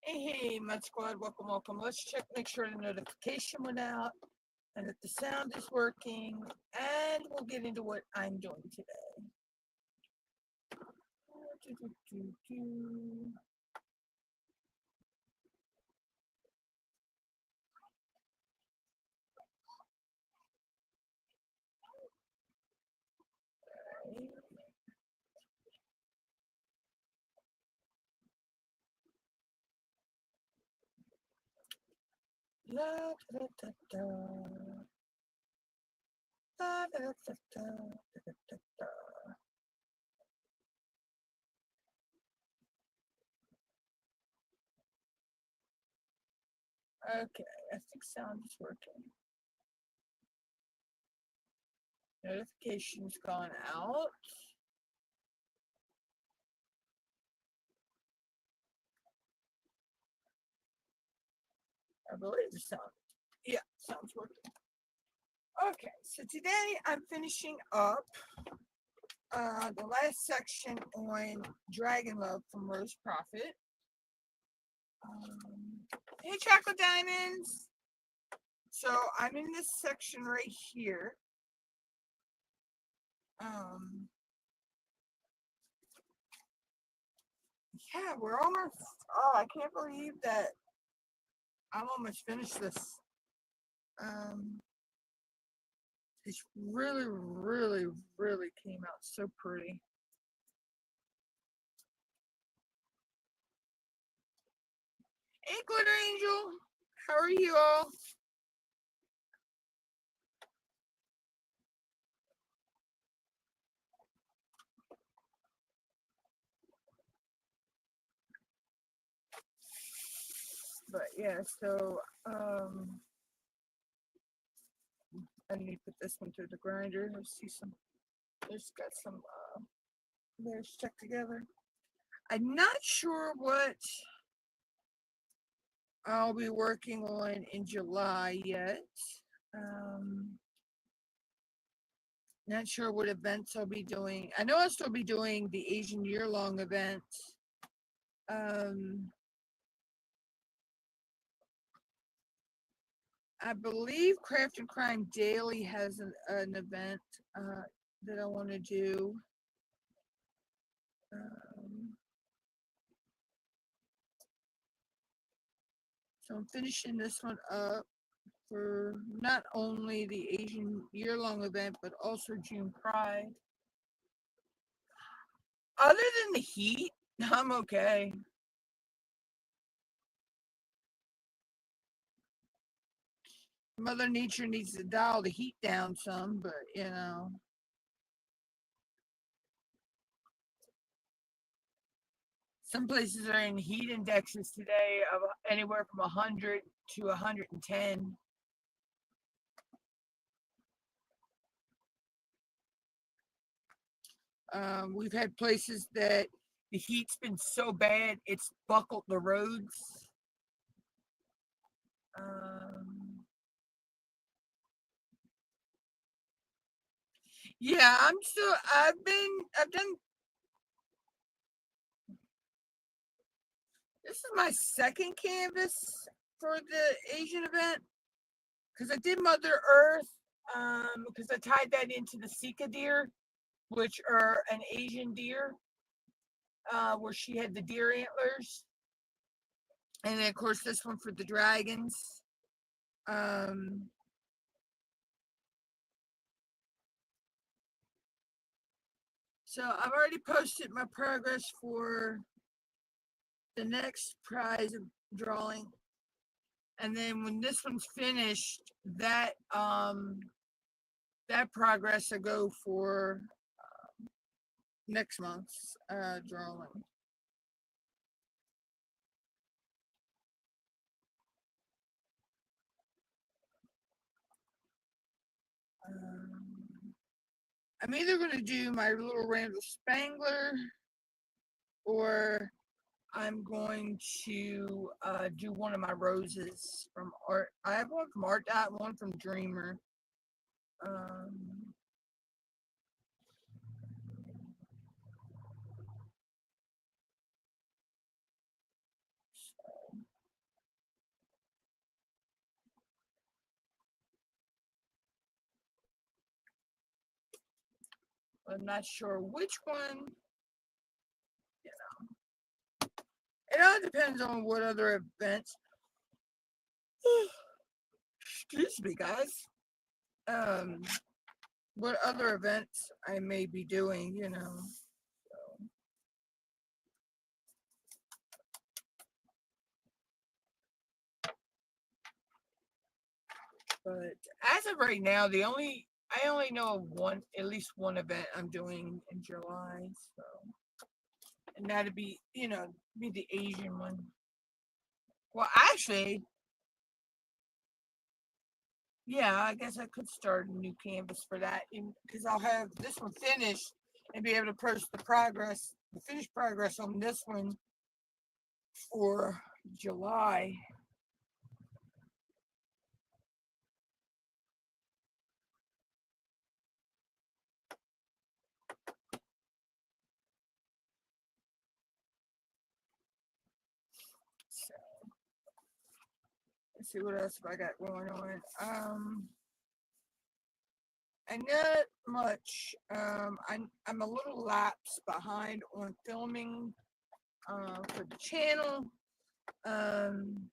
Hey, Mud Squad, welcome, welcome. Let's check, make sure the notification went out and that the sound is working, and we'll get into what I'm doing today. La, da, da, da, da, da, da, da, da, da, da. Okay, I think sound is working. Notification's gone out. I believe the sound. Yeah, sound's working. Okay, so today I'm finishing up the last section on Dragon Love from Rose Prophet. Hey, Chocolate Diamonds! So I'm in this section right here. Yeah, we're almost. Oh, I can't believe that I'm almost finished this. It's really, really, really came out so pretty. Hey, Glitter Angel, how are you all? But yeah, so I need to put this one through the grinder. Let's see some. There's got some layers stuck together. I'm not sure what I'll be working on in July yet. Not sure what events I'll be doing. I know I'll still be doing the Asian year-long event. I believe Craft and Crime Daily has an event that I want to do. So I'm finishing this one up for not only the Asian year-long event, but also June Pride. Other than the heat, I'm okay. Mother Nature needs to dial the heat down some, but you know. Some places are in heat indexes today of anywhere from 100 to 110. We've had places that the heat's been so bad it's buckled the roads. Yeah, I've done, this is my second canvas for the Asian event because I did Mother Earth because I tied that into the Sika deer, which are an Asian deer, where she had the deer antlers. And then, of course, this one for the dragons. So I've already posted my progress for the next prize drawing. And then when this one's finished, that progress I go for next month's drawing. I'm either going to do my little Randall Spangler, or I'm going to do one of my roses from art. I have one from Art Dot, one from Dreamer. I'm not sure which one. You know, it all depends on what other events. Excuse me, guys. Um, what other events I may be doing, you know. So, but as of right now, I only know of one, at least one event I'm doing in July. So, and that'd be, you know, be the Asian one. Well, actually, yeah, I guess I could start a new canvas for that because I'll have this one finished and be able to post the finished progress on this one for July. So let's see what else have I got going on. And not much. I'm a little lapsed behind on filming for the channel. Um,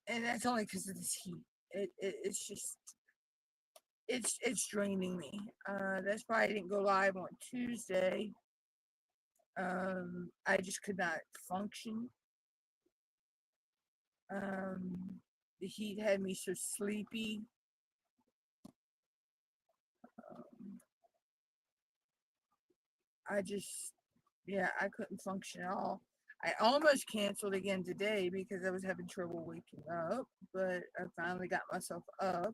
and that's only because of this heat. It's just it's draining me. That's why I didn't go live on Tuesday. I just could not function. The heat had me so sleepy. I just, yeah, I couldn't function at all. I almost canceled again today because I was having trouble waking up, but I finally got myself up.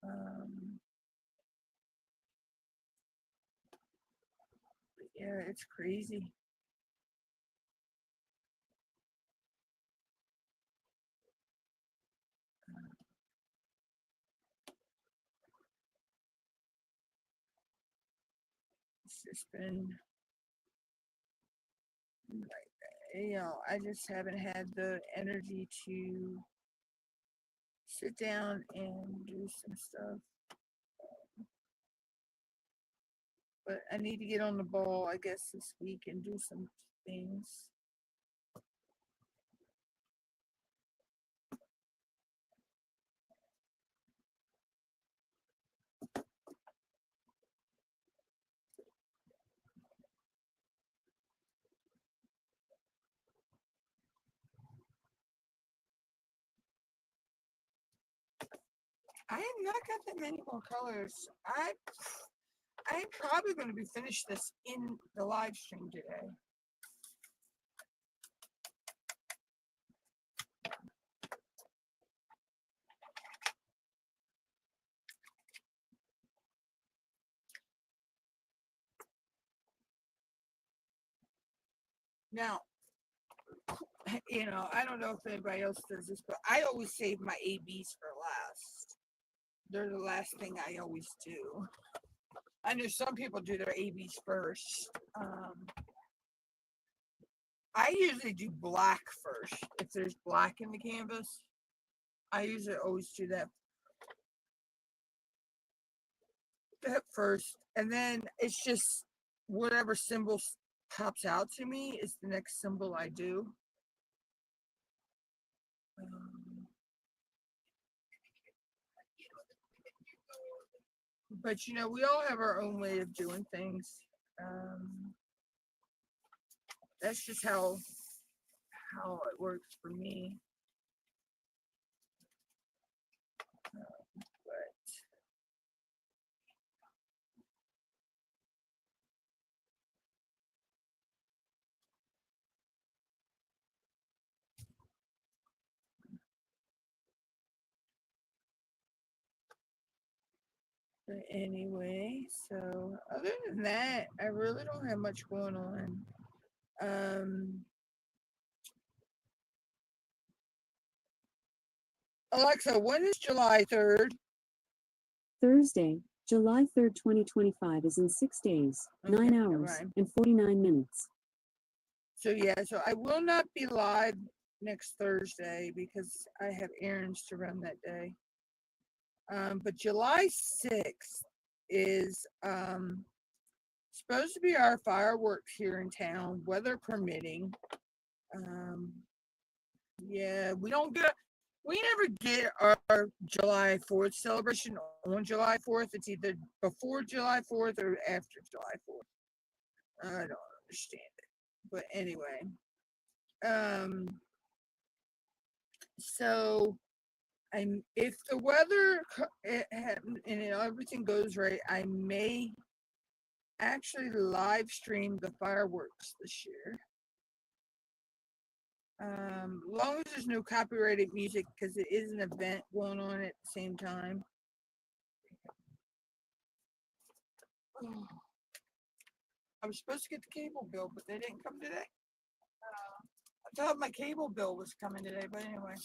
Um, yeah, it's crazy. It's just been like, you know, I just haven't had the energy to sit down and do some stuff. But I need to get on the ball, I guess, this week and do some things. I have not got that many more colors. I'm probably going to be finished this in the live stream today. Now, you know, I don't know if anybody else does this, but I always save my ABs for last. They're the last thing I always do. I know some people do their ABs first. I usually do black first. If there's black in the canvas, I usually always do that first. And then it's just whatever symbol pops out to me is the next symbol I do. But you know, we all have our own way of doing things. That's just how it works for me. But anyway, so other than that, I really don't have much going on. Alexa, when is July 3rd? Thursday, July 3rd, 2025 is in 6 days, Okay, 9 hours, right. and 49 minutes. So yeah, so I will not be live next Thursday because I have errands to run that day. But July 6th, is supposed to be our fireworks here in town, weather permitting. Yeah, we never get our July 4th celebration on July 4th. It's either before July 4th or after July 4th. I don't understand it. But anyway, so if the weather and everything goes right, I may actually live stream the fireworks this year. As long as there's no copyrighted music, because it is an event going on at the same time. Oh, I was supposed to get the cable bill, but they didn't come today. I thought my cable bill was coming today, but anyway.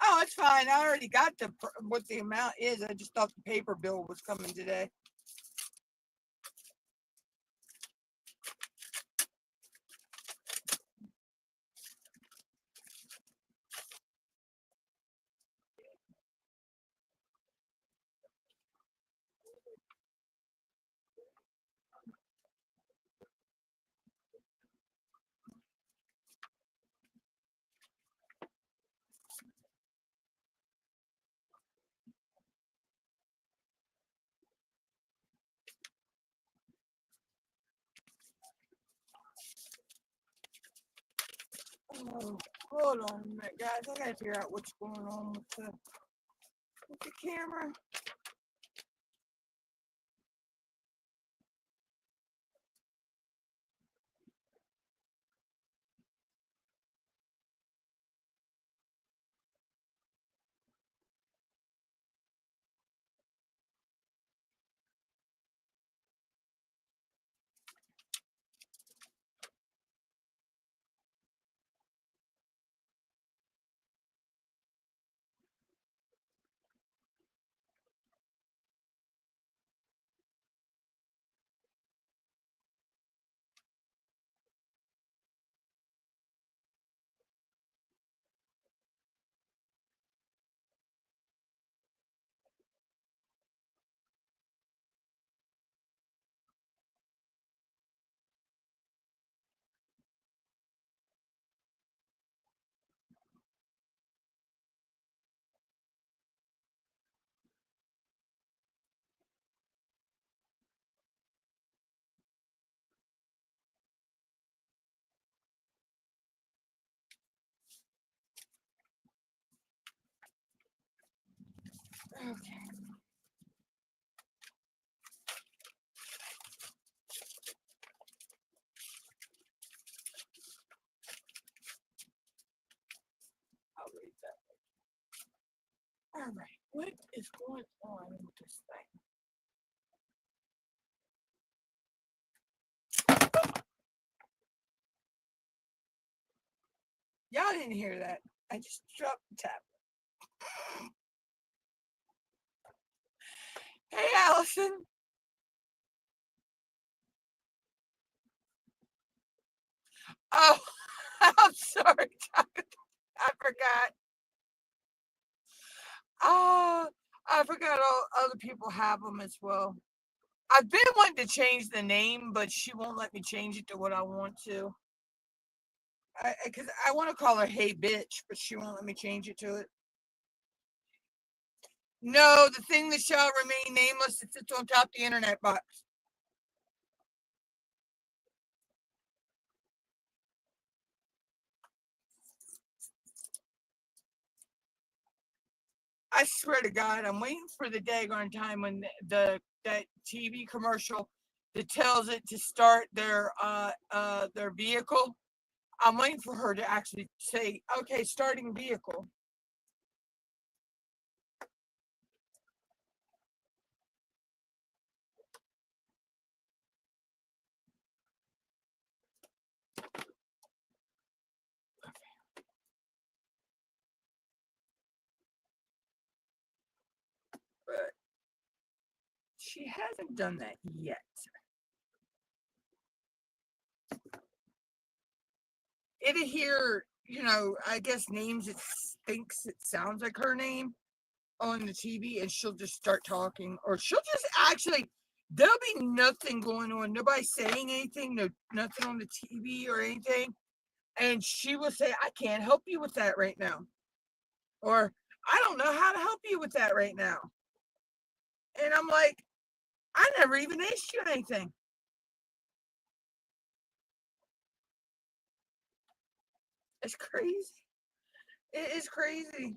Oh, it's fine. I already got what the amount is. I just thought the paper bill was coming today. Oh, hold on a minute, guys. I gotta figure out what's going on with the camera. Okay. I'll read that. All right. What is going on with this thing? Y'all didn't hear that. I just dropped the tablet. Hey, Allison. Oh, I'm sorry. I forgot. Oh, I forgot all other people have them as well. I've been wanting to change the name, but she won't let me change it to what I want to. Because I want to call her Hey Bitch, but she won't let me change it to it. No, the thing that shall remain nameless, it sits on top of the internet box. I swear to God, I'm waiting for the daggone time when that TV commercial that tells it to start their vehicle. I'm waiting for her to actually say, "Okay, starting vehicle." But she hasn't done that yet. It'll hear, I guess names it thinks it sounds like her name. on the TV and she'll just start talking, or she'll just actually, there'll be nothing going on, nobody saying anything, no, nothing on the TV or anything, and she will say, I can't help you with that right now, or I don't know how to help you with that right now. And I'm like, I never even asked you anything. It's crazy. It is crazy.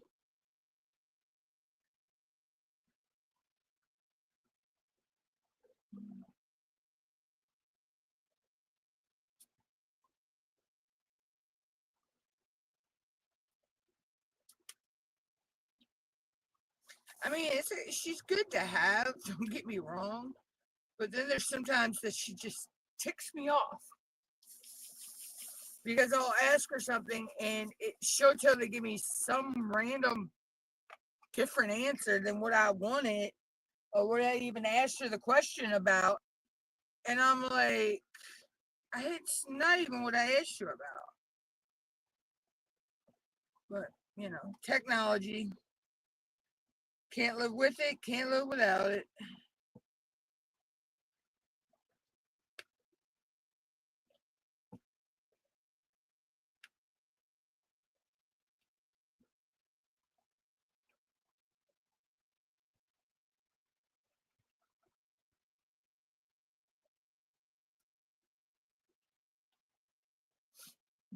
I mean, she's good to have, don't get me wrong. But then there's sometimes that she just ticks me off. Because I'll ask her something and she'll totally give me some random different answer than what I wanted or what I even asked her the question about. And I'm like, it's not even what I asked you about. But, technology. Can't live with it, can't live without it.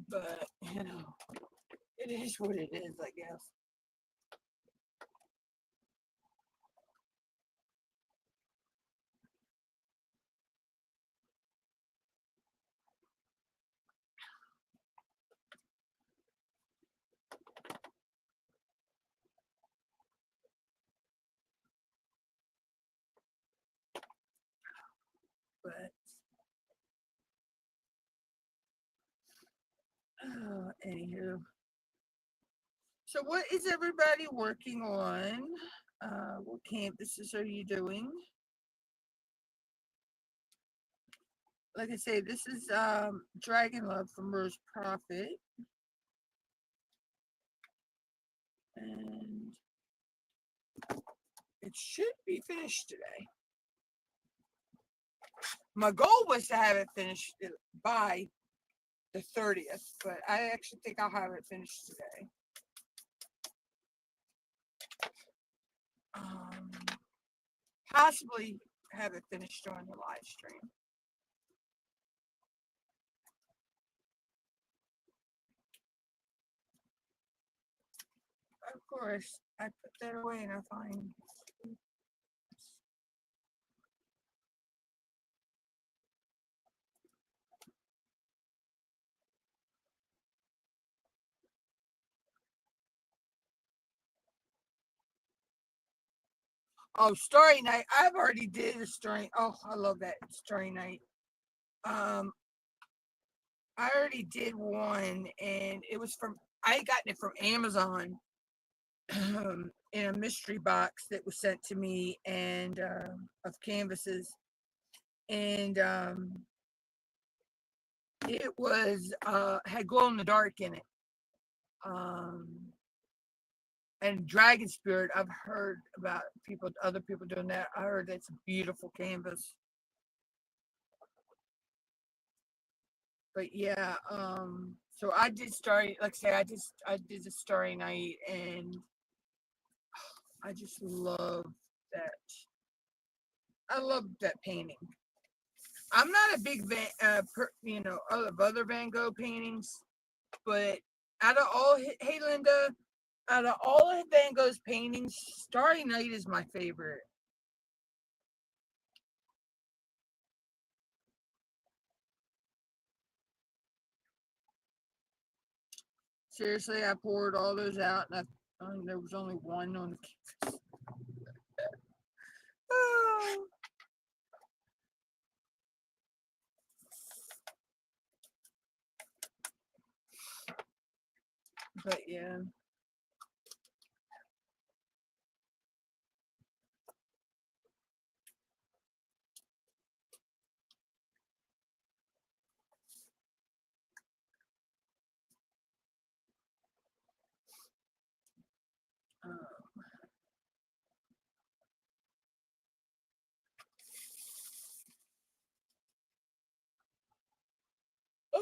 But, it is what it is, I guess. But, anywho. So what is everybody working on? What campuses are you doing? Like I say, this is Dragon Love from Rose Prophet. And it should be finished today. My goal was to have it finished by the 30th, but I actually think I'll have it finished today. Possibly have it finished during the live stream. Of course, I put that away and I find. Oh, Story Night. I've already did a story. Oh, I love that Story Night. I already did one, and it was I gotten it from Amazon in a mystery box that was sent to me, and of canvases, and it was had glow in the dark in it. And Dragon Spirit, I've heard about other people doing that. I heard it's a beautiful canvas. But yeah, so I did Starry, like I say, I did the Starry Night, and I just love that. I love that painting. I'm not a big of other Van Gogh paintings, but out of all, hey Linda, out of all of Van Gogh's paintings, Starry Night is my favorite. Seriously, I poured all those out, and there was only one on the canvas. Oh. But yeah.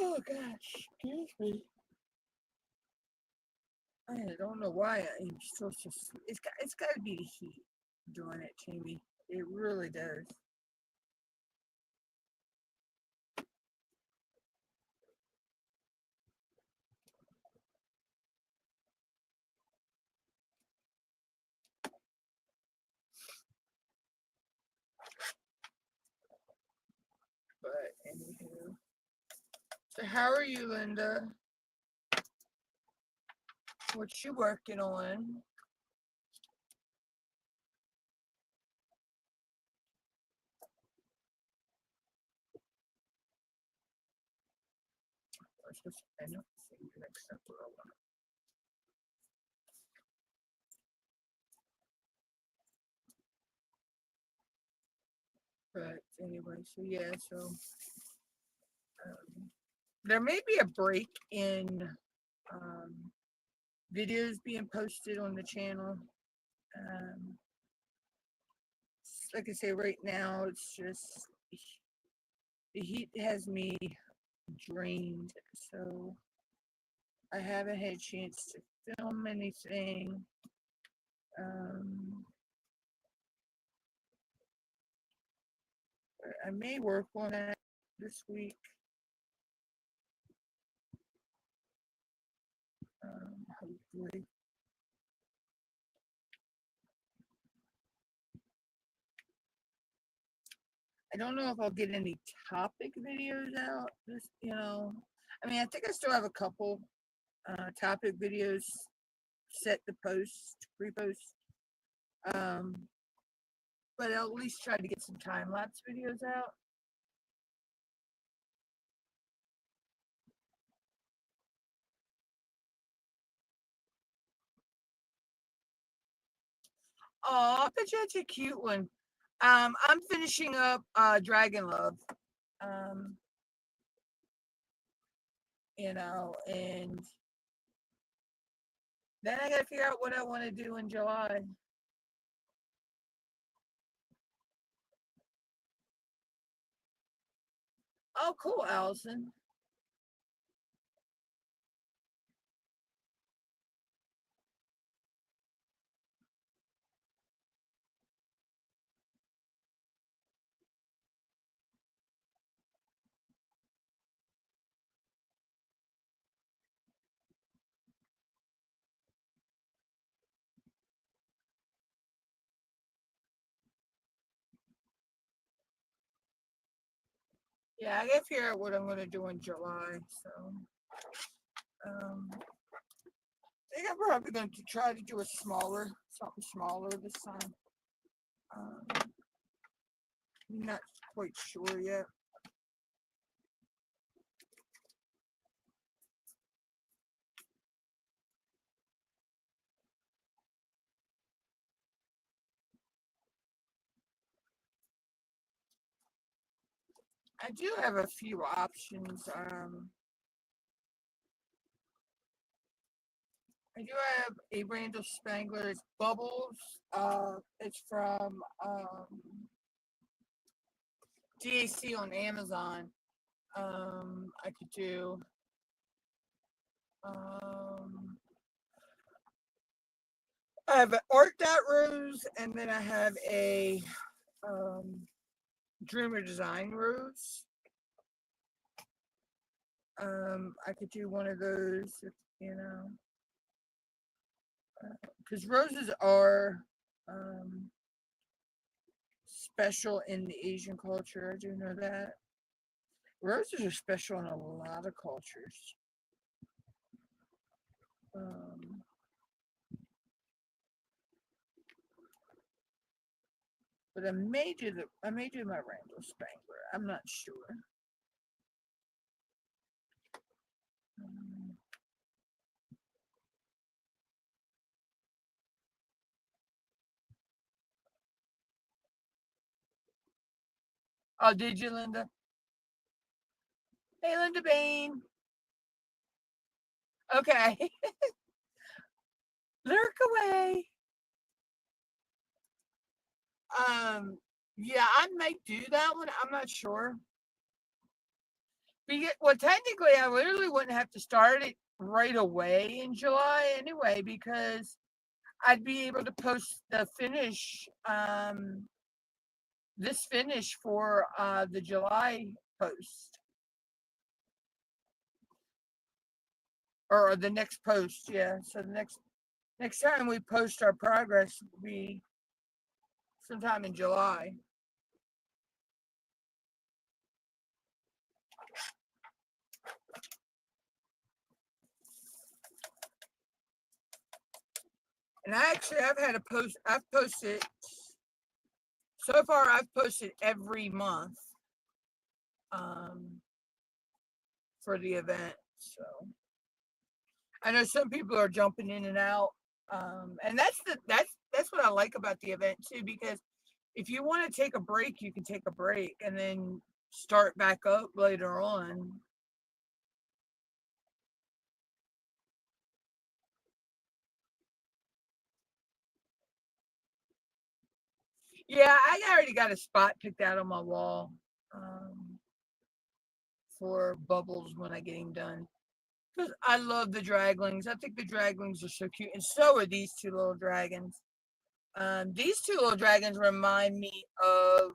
Oh gosh, excuse me. I don't know why I'm supposed to. It's got to be the heat doing it to me. It really does. But anywho, so how are you, Linda? What you working on? I know. Next up, but anyway, so yeah, so there may be a break in um, videos being posted on the channel. Um, like I say, right now it's just the heat has me drained, so I haven't had a chance to film anything. I may work on that this week. Hopefully. I don't know if I'll get any topic videos out. Just, I mean, I think I still have a couple topic videos set to post, pre-post. But I'll at least try to get some time-lapse videos out. Oh, I bet you that's a cute one. I'm finishing up Dragon Love. Um, and then I gotta figure out what I want to do in July. Oh, cool, Allison. Yeah, I gotta figure out what I'm gonna do in July. So, I think I'm probably going to try to do something smaller this time. Not quite sure yet. I do have a few options. I do have a Randall Spangler's Bubbles. It's from DAC on Amazon. I could do. I have an Art Dot Rose, and then I have a Dreamer Design Rose. I could do one of those, because roses are special in the Asian culture. I do know that. Roses are special in a lot of cultures. But I may do my Randall Spangler. I'm not sure. Oh, did you, Linda? Hey, Linda Bain. Okay. Lurk away. Yeah, I might do that one. I'm not sure. Well, technically, I literally wouldn't have to start it right away in July anyway, because I'd be able to post the finish, this finish for the July post, or the next post. Yeah. So the next time we post our progress will be sometime in July. And I've posted, so far I've posted every month for the event. So I know some people are jumping in and out. And that's what I like about the event too, because if you want to take a break, you can take a break and then start back up later on. Yeah, I already got a spot picked out on my wall, for bubbles when I get him done. Because I love the draglings. I think the draglings are so cute. And so are these two little dragons. These two little dragons remind me of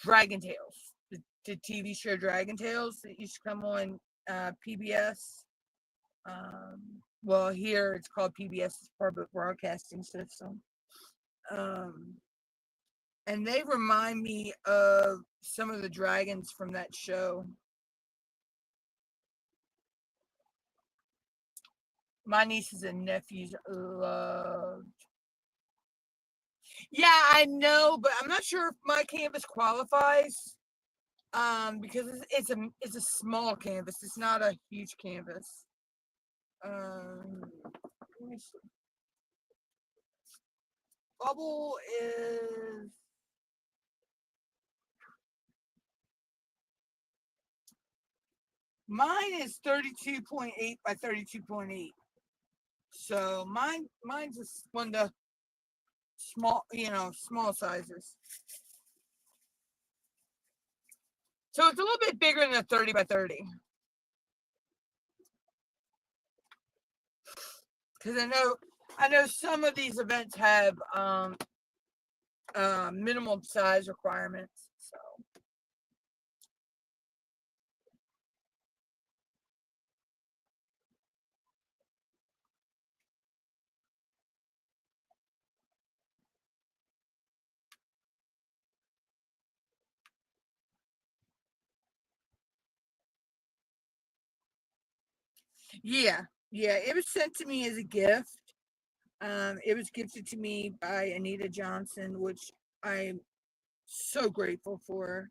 Dragon Tales, the TV show Dragon Tales that used to come on PBS. Well, here it's called PBS, Public Broadcasting System. And they remind me of some of the dragons from that show. My nieces and nephews loved. Yeah, I know, but I'm not sure if my canvas qualifies. Because it's a small canvas. It's not a huge canvas. Let me see. Bubble is mine is 32.8 by 32.8. So mine's one of the small sizes. So it's a little bit bigger than a 30 by 30. Because I know some of these events have minimum size requirements. So yeah, it was sent to me as a gift. It was gifted to me by Anita Johnson, which I'm so grateful for,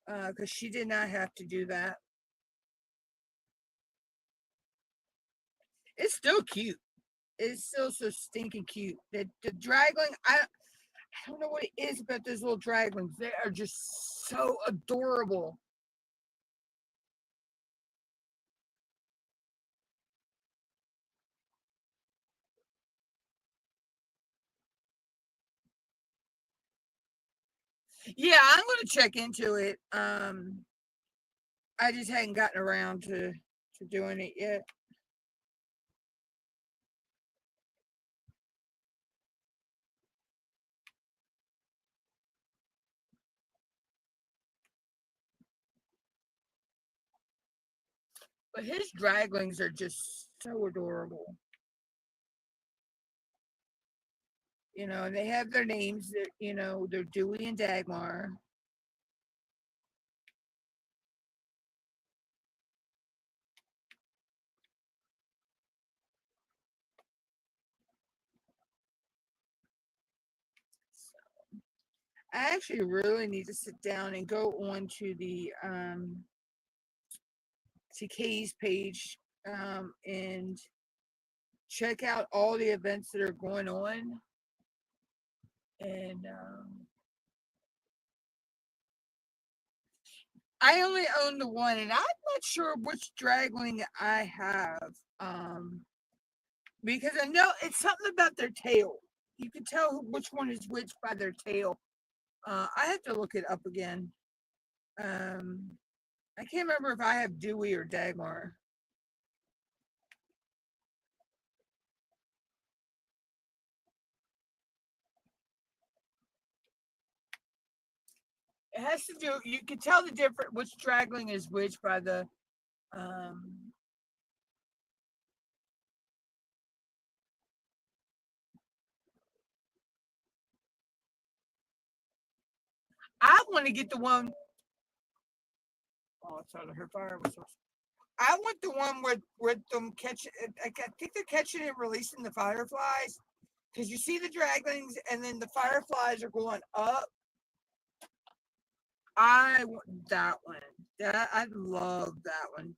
because she did not have to do that. It's still cute. It's still so stinking cute. The dragling, I don't know what it is about those little draglings. They are just so adorable. Yeah, I'm gonna check into it. I just hadn't gotten around to doing it yet. But his draglings are just so adorable. And they have their names. They're Dewey and Dagmar. I actually really need to sit down and go on to the TK's page, and check out all the events that are going on. And I only own the one, and I'm not sure which dragling I have, because I know it's something about their tail. You can tell which one is which by their tail. I have to look it up again. I I can't remember if I have Dewey or Dagmar. It has to do, you can tell the difference, which dragling is which by the, I want to get the one, oh, it's out of her fire. I want the one with them catching, I think they're catching and releasing the fireflies. Because you see the draglings and then the fireflies are going up. I want that one. I love that one.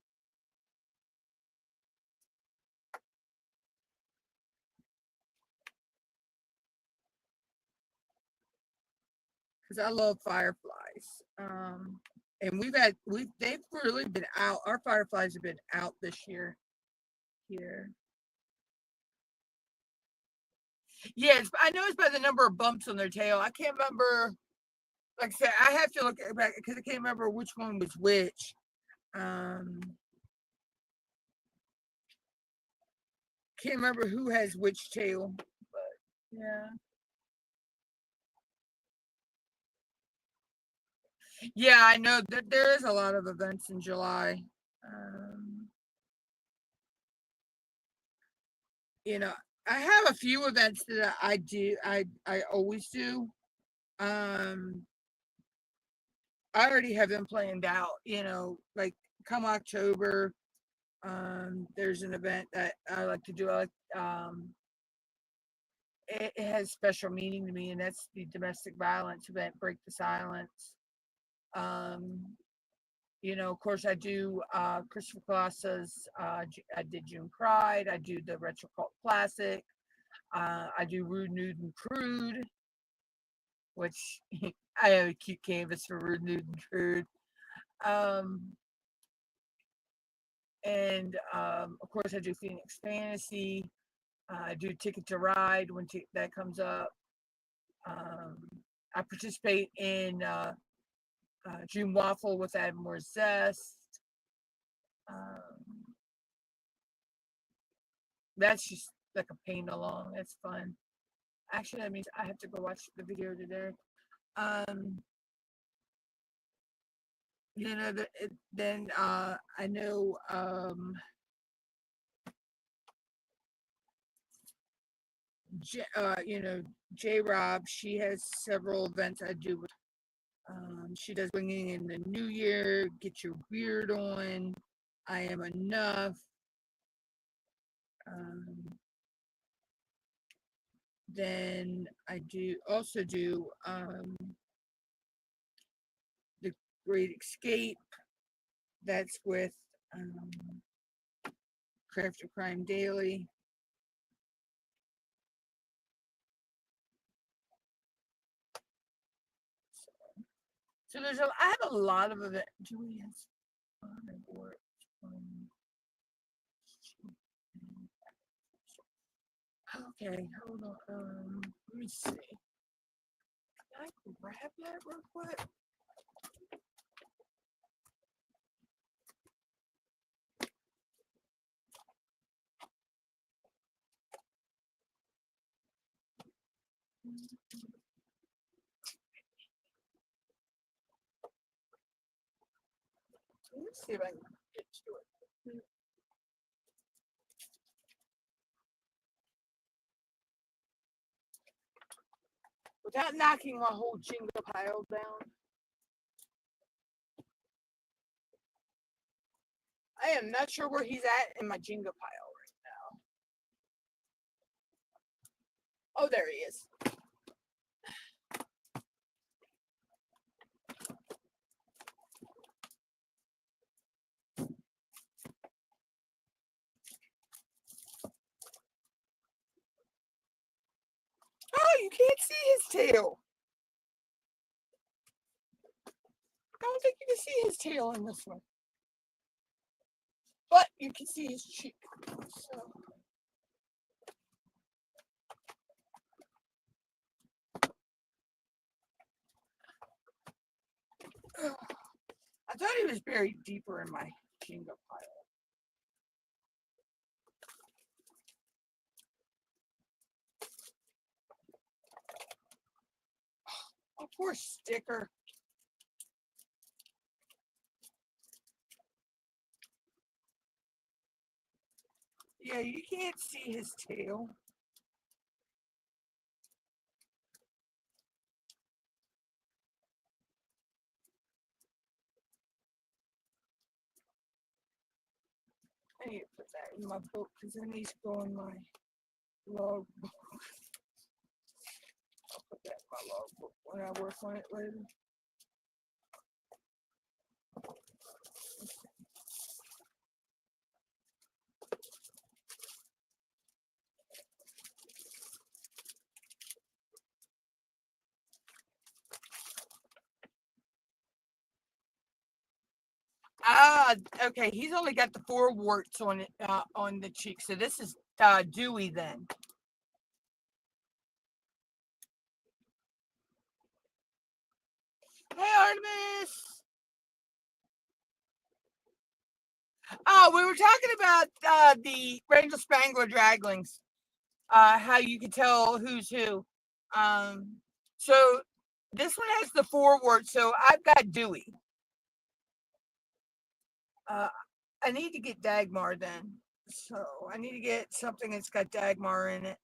Because I love fireflies. And they've really been out. Our fireflies have been out this year here. Yes, I know it's by the number of bumps on their tail. I can't remember. Like I said, I have to look back because I can't remember which one was which. Can't remember who has which tail, but yeah. Yeah, I know that there is a lot of events in July. You know, I have a few events that I do. I always do. Um, I already have them planned out. You know, like come October, there's an event that I like to do. I like it has special meaning to me, and that's the domestic violence event, Break the Silence. Um, you know, of course, I do Christopher Colossa's. I did June Pride. I do the Retro Cult Classic. I do Rude, Nude, and Crude, which I have a cute canvas for Rude, Nude, and Crude. And of course, I do Phoenix Fantasy. I do Ticket to Ride when that comes up. I participate in June Waffle with Add More Zest. That's just like a pain along. It's fun. Actually, that means I have to go watch the video today. You know, then I know you know, J Rob, she has several events I do with. She does Bringing in the New Year, Get Your Beard On, I Am Enough. Then I also do The Great Escape. That's with Craft of Crime Daily. So I have a lot of events. Do we have okay, hold on. Let me see. Can I grab that real quick? Let me see if I can get to it. Without knocking my whole Jenga pile down. I am not sure where he's at in my Jenga pile right now. Oh, there he is. Oh, you can't see his tail. I don't think you can see his tail in this one. But you can see his cheek. So. I thought he was buried deeper in my Jenga pile. Oh, poor sticker. Yeah, you can't see his tail. I need to put that in my book because it needs to go in my log book. I'll put that in my log book when I work on it later. Ah, okay. He's only got the 4 warts on it on the cheek, so this is Dewey then. Hey, Artemis. Oh, we were talking about the Rainbow Spangler draglings. How you can tell who's who. So this one has the 4 warts, so I've got Dewey. I need to get Dagmar then. So I need to get something that's got Dagmar in it.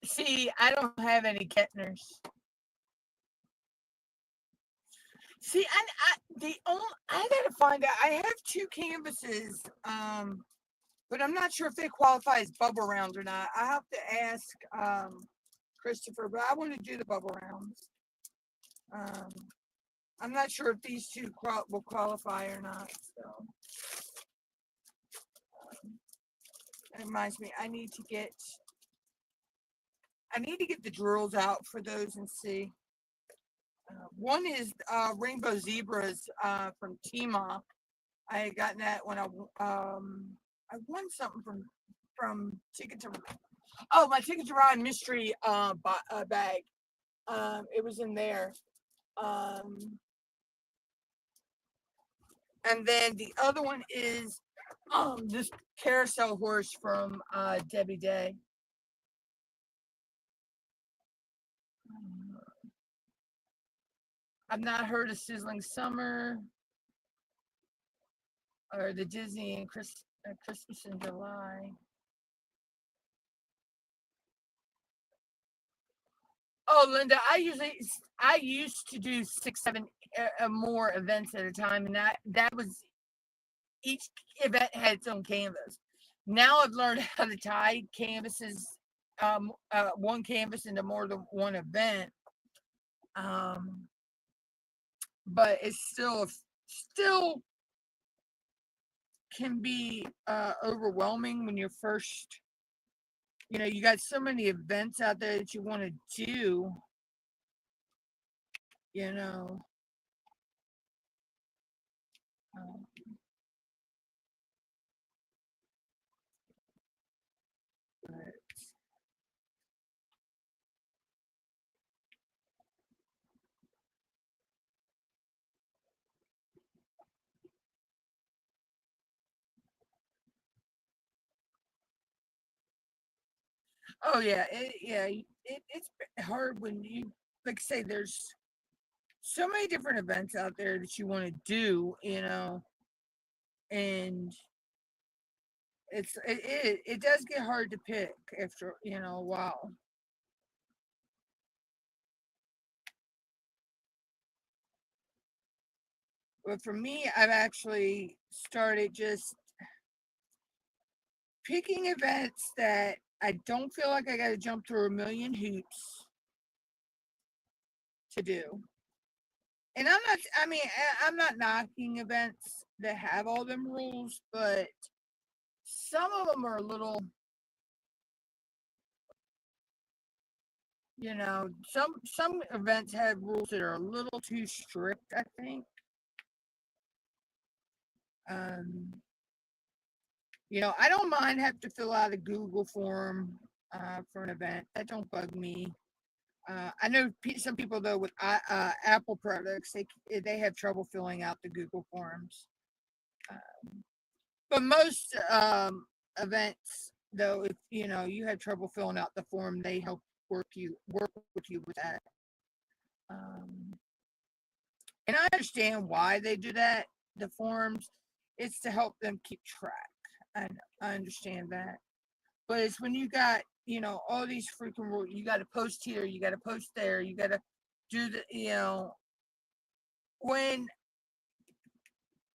See, I don't have any Kettners. See, I gotta find out. I have 2 canvases, but I'm not sure if they qualify as bubble rounds or not. I have to ask Christopher, but I want to do the bubble rounds. I'm not sure if these 2 will qualify or not. So it reminds me, I need to get the drills out for those and see. One is Rainbow Zebras from Tima. I had gotten that when I won something from Ticket to my Ticket to Ride mystery bag. It was in there. And then the other one is this carousel horse from Debbie Day. I've not heard of Sizzling Summer or the Disney and Christmas in July. Oh, Linda, I used to do 6, 7 more events at a time, and that was each event had its own canvas. Now I've learned how to tie canvases, one canvas into more than one event. But it's still can be overwhelming when you're first, you got so many events out there that you want to do, but oh yeah, it's hard when you, like, say there's so many different events out there that you want to do, and it does get hard to pick after a while. But for me, I've actually started just picking events that I don't feel like I got to jump through a million hoops to do. And I'm not knocking events that have all them rules, but some of them are a little, some events have rules that are a little too strict, I think. Um, I don't mind having to fill out a Google form for an event. That don't bug me. I know some people though with Apple products, they have trouble filling out the Google forms. But most events, though, if you have trouble filling out the form, they help work with you with that. And I understand why they do that. The forms, it's to help them keep track. I understand that. But it's when you got all these freaking rules. You got to post here. You got to post there. You got to do when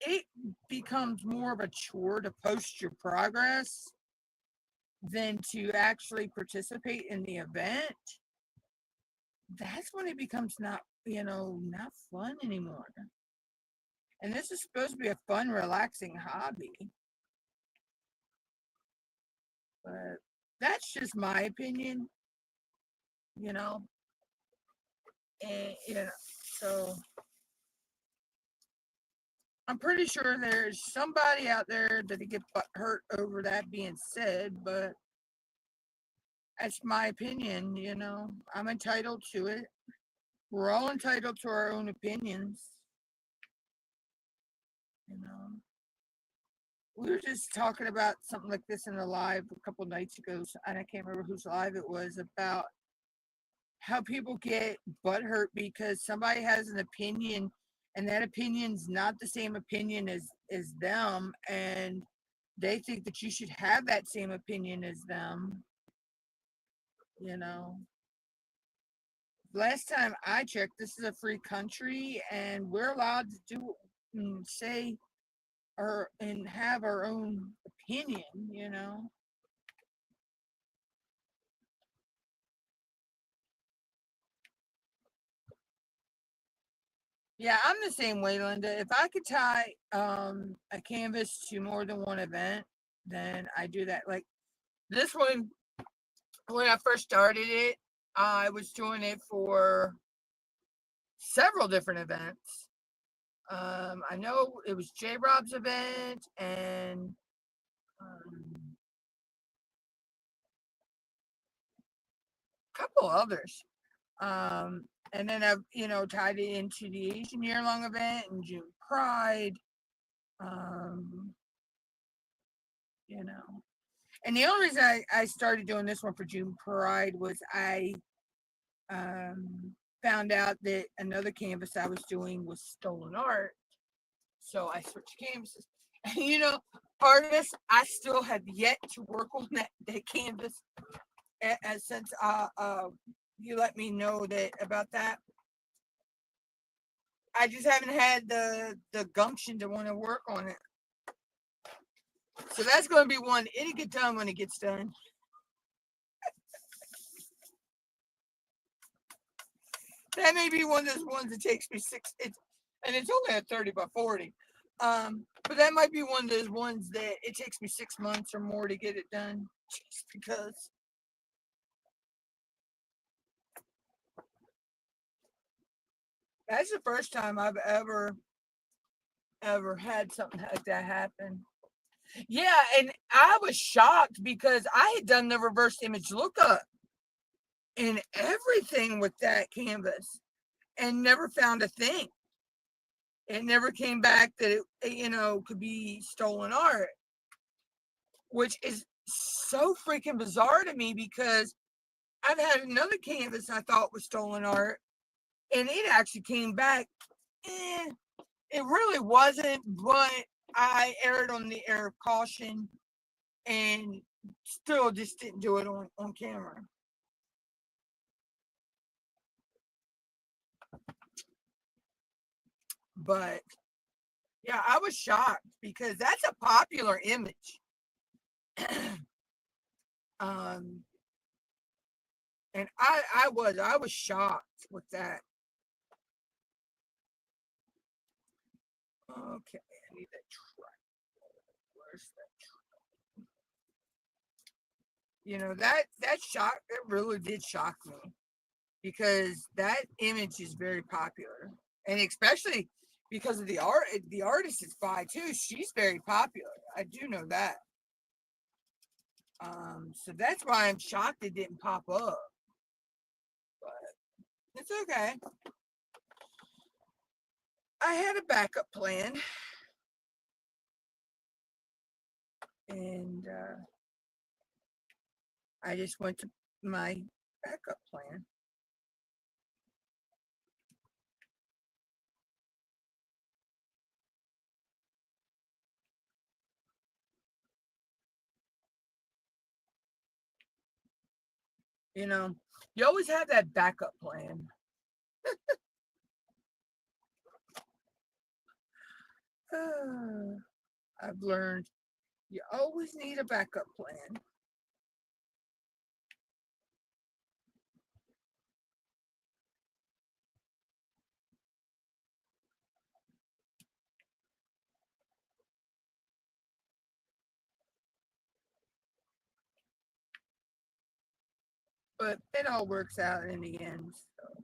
it becomes more of a chore to post your progress than to actually participate in the event, that's when it becomes not fun anymore. And this is supposed to be a fun, relaxing hobby. But that's just my opinion, and so I'm pretty sure there's somebody out there that get hurt over that being said, but that's my opinion, I'm entitled to it. We're all entitled to our own opinions, We were just talking about something like this in a live a couple nights ago, and I can't remember whose live it was, about how people get butthurt because somebody has an opinion and that opinion's not the same opinion as them, and they think that you should have that same opinion as them. Last time I checked, this is a free country and we're allowed to do and say and have our own opinion. Yeah, I'm the same way, Linda. If I could tie a canvas to more than one event, then I do that. Like this one, when I first started it, I was doing it for several different events. I know it was J Rob's event and a couple others. And then I've, tied it into the Asian year-long event and June Pride. And the only reason I started doing this one for June Pride was I found out that another canvas I was doing was stolen art. So I switched canvases. And artists, I still have yet to work on that canvas. And since you let me know about that, I just haven't had the gumption to want to work on it. So that's going to be one. It'll get done when it gets done. That may be one of those ones that takes me and it's only a 30 by 40. But that might be one of those ones that it takes me 6 months or more to get it done, just because. That's the first time I've ever had something like that happen. Yeah, and I was shocked because I had done the reverse image lookup and everything with that canvas and never found a thing. It never came back that it, could be stolen art, which is so freaking bizarre to me because I've had another canvas I thought was stolen art and it actually came back. It really wasn't, but I erred on the air of caution and still just didn't do it on camera. But yeah, I was shocked because that's a popular image. And I was shocked with that. Okay, I need that track. Where's that track? You know, that shock, it really did shock me, because that image is very popular, and especially because of the artist it's by too. She's very popular. I do know that. So that's why I'm shocked it didn't pop up. But it's okay. I had a backup plan, and I just went to my backup plan. You know, you always have that backup plan. I've learned you always need a backup plan. But it all works out in the end. So.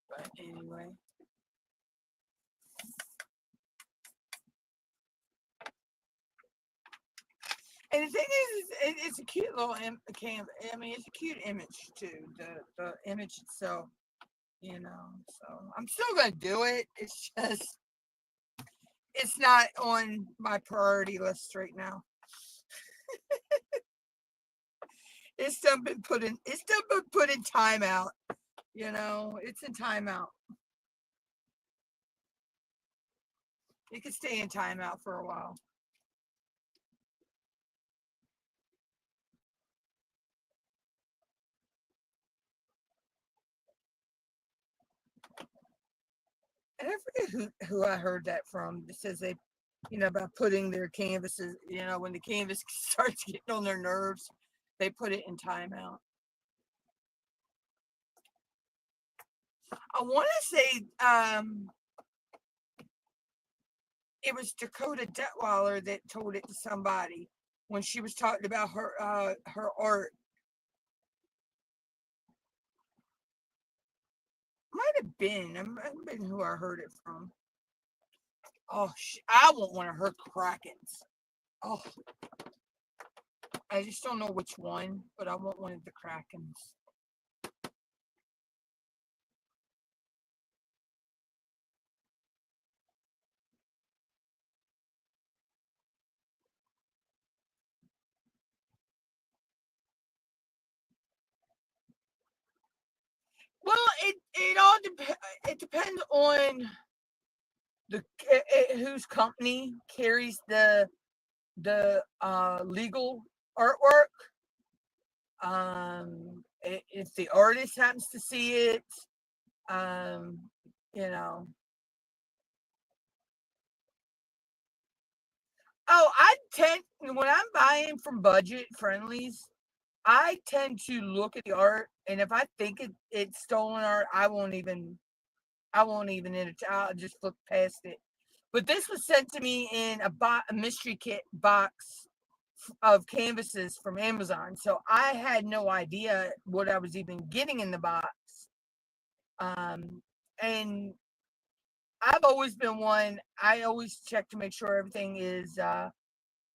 But anyway. And the thing is, it's a cute little cam. I mean, it's a cute image too. The image itself, you know. So I'm still gonna do it. It's just it's not on my priority list right now. It's still been put in. It's still been put in timeout. You know, it's in timeout. It could stay in timeout for a while. And I forget who I heard that from. It says they, you know, about putting their canvases, you know, when the canvas starts getting on their nerves, they put it in timeout. I want to say it was Dakota Detweiler that told it to somebody when she was talking about her art. Might have been who I heard it from. Oh, I want one of her Krakens. Oh, I just don't know which one, but I want one of the Krakens. Well, it all depends. It depends on the whose company carries the legal artwork. If the artist happens to see it, um, you know. Oh, I tend when I'm buying from budget friendlies, I tend to look at the art, and if I think it's stolen art, I won't even I'll just look past it. But this was sent to me in a mystery kit box of canvases from Amazon, so I had no idea what I was even getting in the box. And I've always been one. I always check to make sure everything is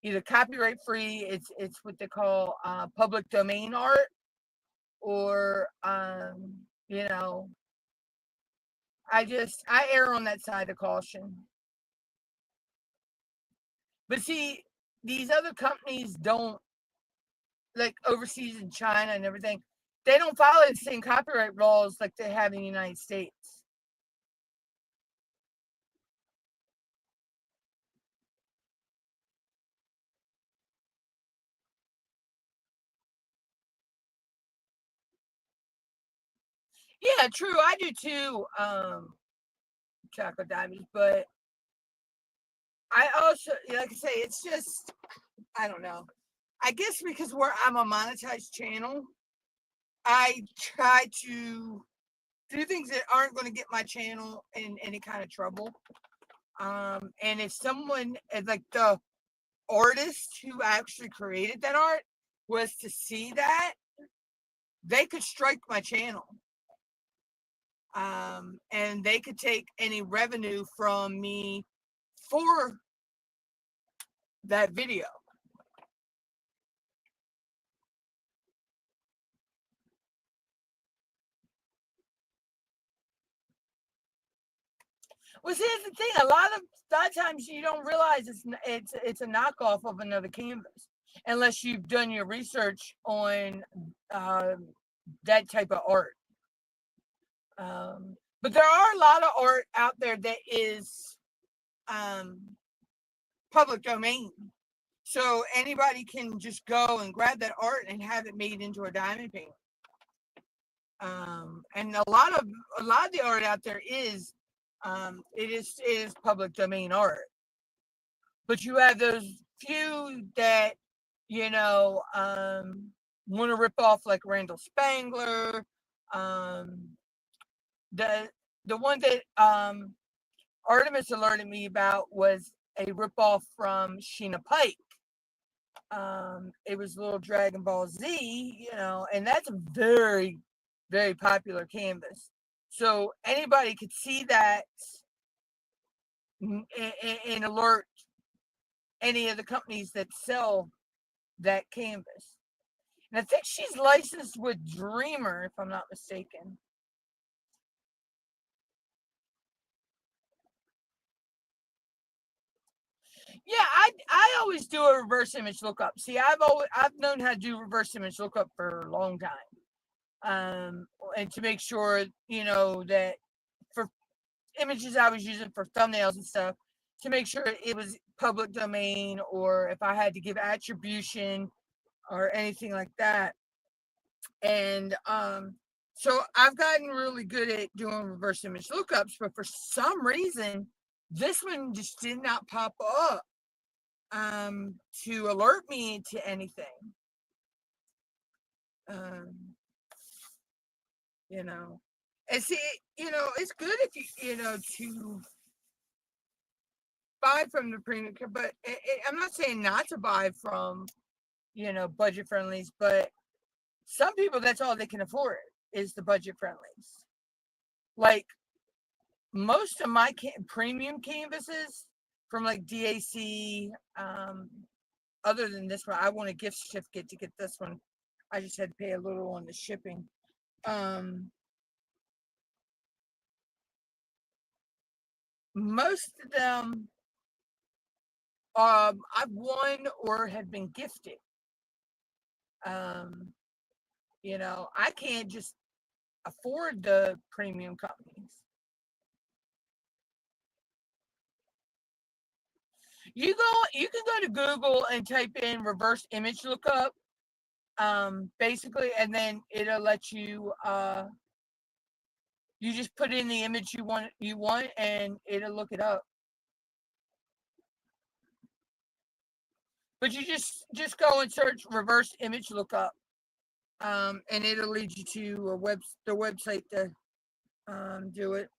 either copyright free. It's what they call public domain art, or you know, I err on that side of caution. But see, these other companies don't, like overseas in China and everything. They don't follow the same copyright laws like they have in the United States. Yeah, true. I do too. Chocolate diamonds, but I also, like I say, it's just I don't know. I guess because I'm a monetized channel, I try to do things that aren't going to get my channel in any kind of trouble. And if someone, like the artist who actually created that art, was to see that, they could strike my channel. And they could take any revenue from me for that video. Well, see, here's the thing. A lot of times you don't realize it's a knockoff of another canvas, unless you've done your research on that type of art. But there are a lot of art out there that is public domain, so anybody can just go and grab that art and have it made into a diamond painting. And a lot of the art out there is it is public domain art, but you have those few that want to rip off, like Randall Spangler. The one that Artemis alerted me about was a ripoff from Sheena Pike. It was Little Dragon Ball Z, and that's a very, very popular canvas. So anybody could see that and alert any of the companies that sell that canvas. And I think she's licensed with Dreamer, if I'm not mistaken. Yeah, I always do a reverse image lookup. See, I've known how to do reverse image lookup for a long time. And to make sure, that for images I was using for thumbnails and stuff, to make sure it was public domain, or if I had to give attribution or anything like that. And so I've gotten really good at doing reverse image lookups, but for some reason, this one just did not pop up to alert me to anything. And see, it's good if to buy from the premium, but I'm not saying not to buy from, budget friendlies, but some people, that's all they can afford is the budget friendlies. Like most of my premium canvases from like DAC, other than this one, I want a gift certificate to get this one. I just had to pay a little on the shipping. Most of them I've won or have been gifted. I can't just afford the premium companies. You can go to Google and type in reverse image lookup, basically, and then it'll let you you just put in the image you want, and it'll look it up. But you just go and search reverse image lookup, and it'll lead you to the website to do it.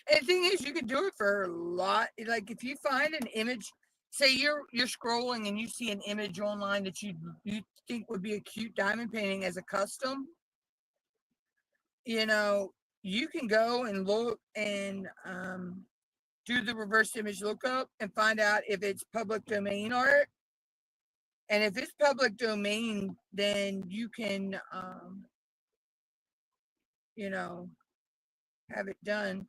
And the thing is, you can do it for a lot. Like if you find an image, say you're scrolling and you see an image online that you think would be a cute diamond painting as a custom, you can go and look and do the reverse image lookup and find out if it's public domain art. And if it's public domain, then you can, have it done.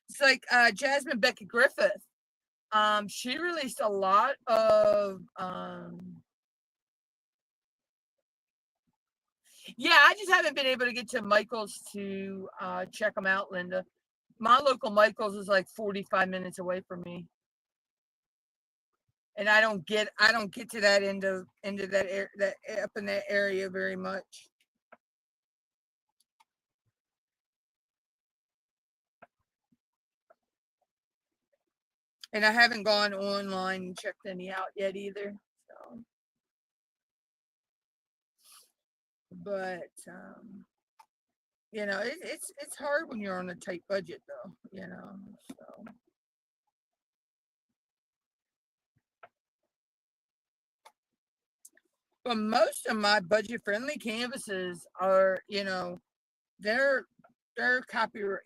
It's like Jasmine Becky Griffith. She released a lot of yeah, I just haven't been able to get to Michael's to check them out, Linda. My local Michael's is like 45 minutes away from me. and I don't get to that into that up in that area very much. And I haven't gone online and checked any out yet either. So, but it's hard when you're on a tight budget, though. So. But most of my budget-friendly canvases are, they're copyright,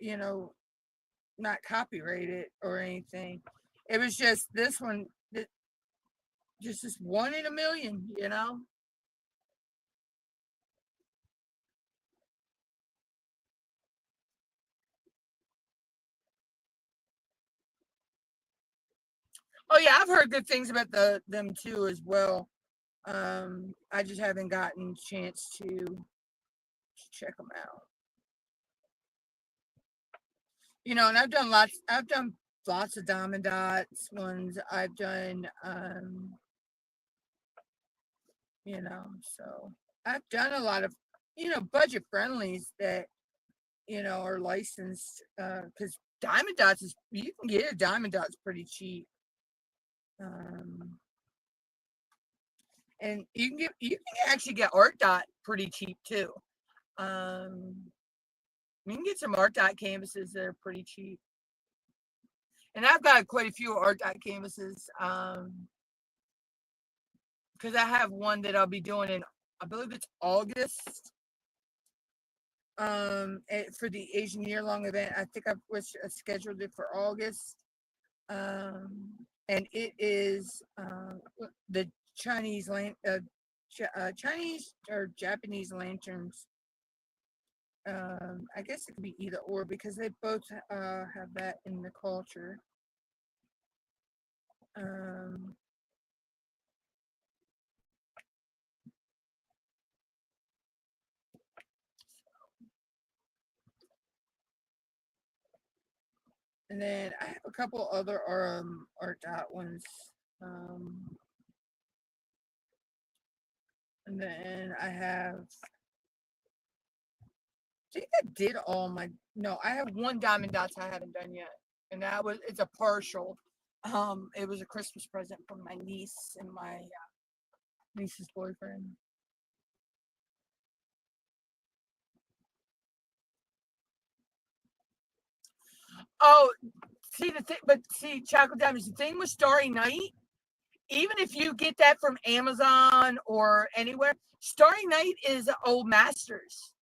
not copyrighted or anything. It was just this one, just this one in a million, Oh yeah, I've heard good things about them too as well. I just haven't gotten a chance to check them out. And I've done lots of Diamond Dots ones. I've done so I've done a lot of budget friendlies that are licensed, because Diamond Dots you can get a Diamond Dots pretty cheap. And you can actually get Art Dot pretty cheap too. You can get some Art Dot canvases that are pretty cheap. And I've got quite a few Art Dot canvases, because I have one that I'll be doing in, I believe it's August, for the Asian year-long event. I think I scheduled it for August. And it is the Chinese Chinese or Japanese lanterns. I guess it could be either or, because they both have that in the culture. And then I have a couple other Art Dot ones. And then I think I did all my, no, I have one Diamond Dots I haven't done yet. And it's a partial. It was a Christmas present from my niece and my niece's boyfriend. Oh, Chocolate Diamonds, the thing with Starry Night, even if you get that from Amazon or anywhere, Starry Night is Old Masters.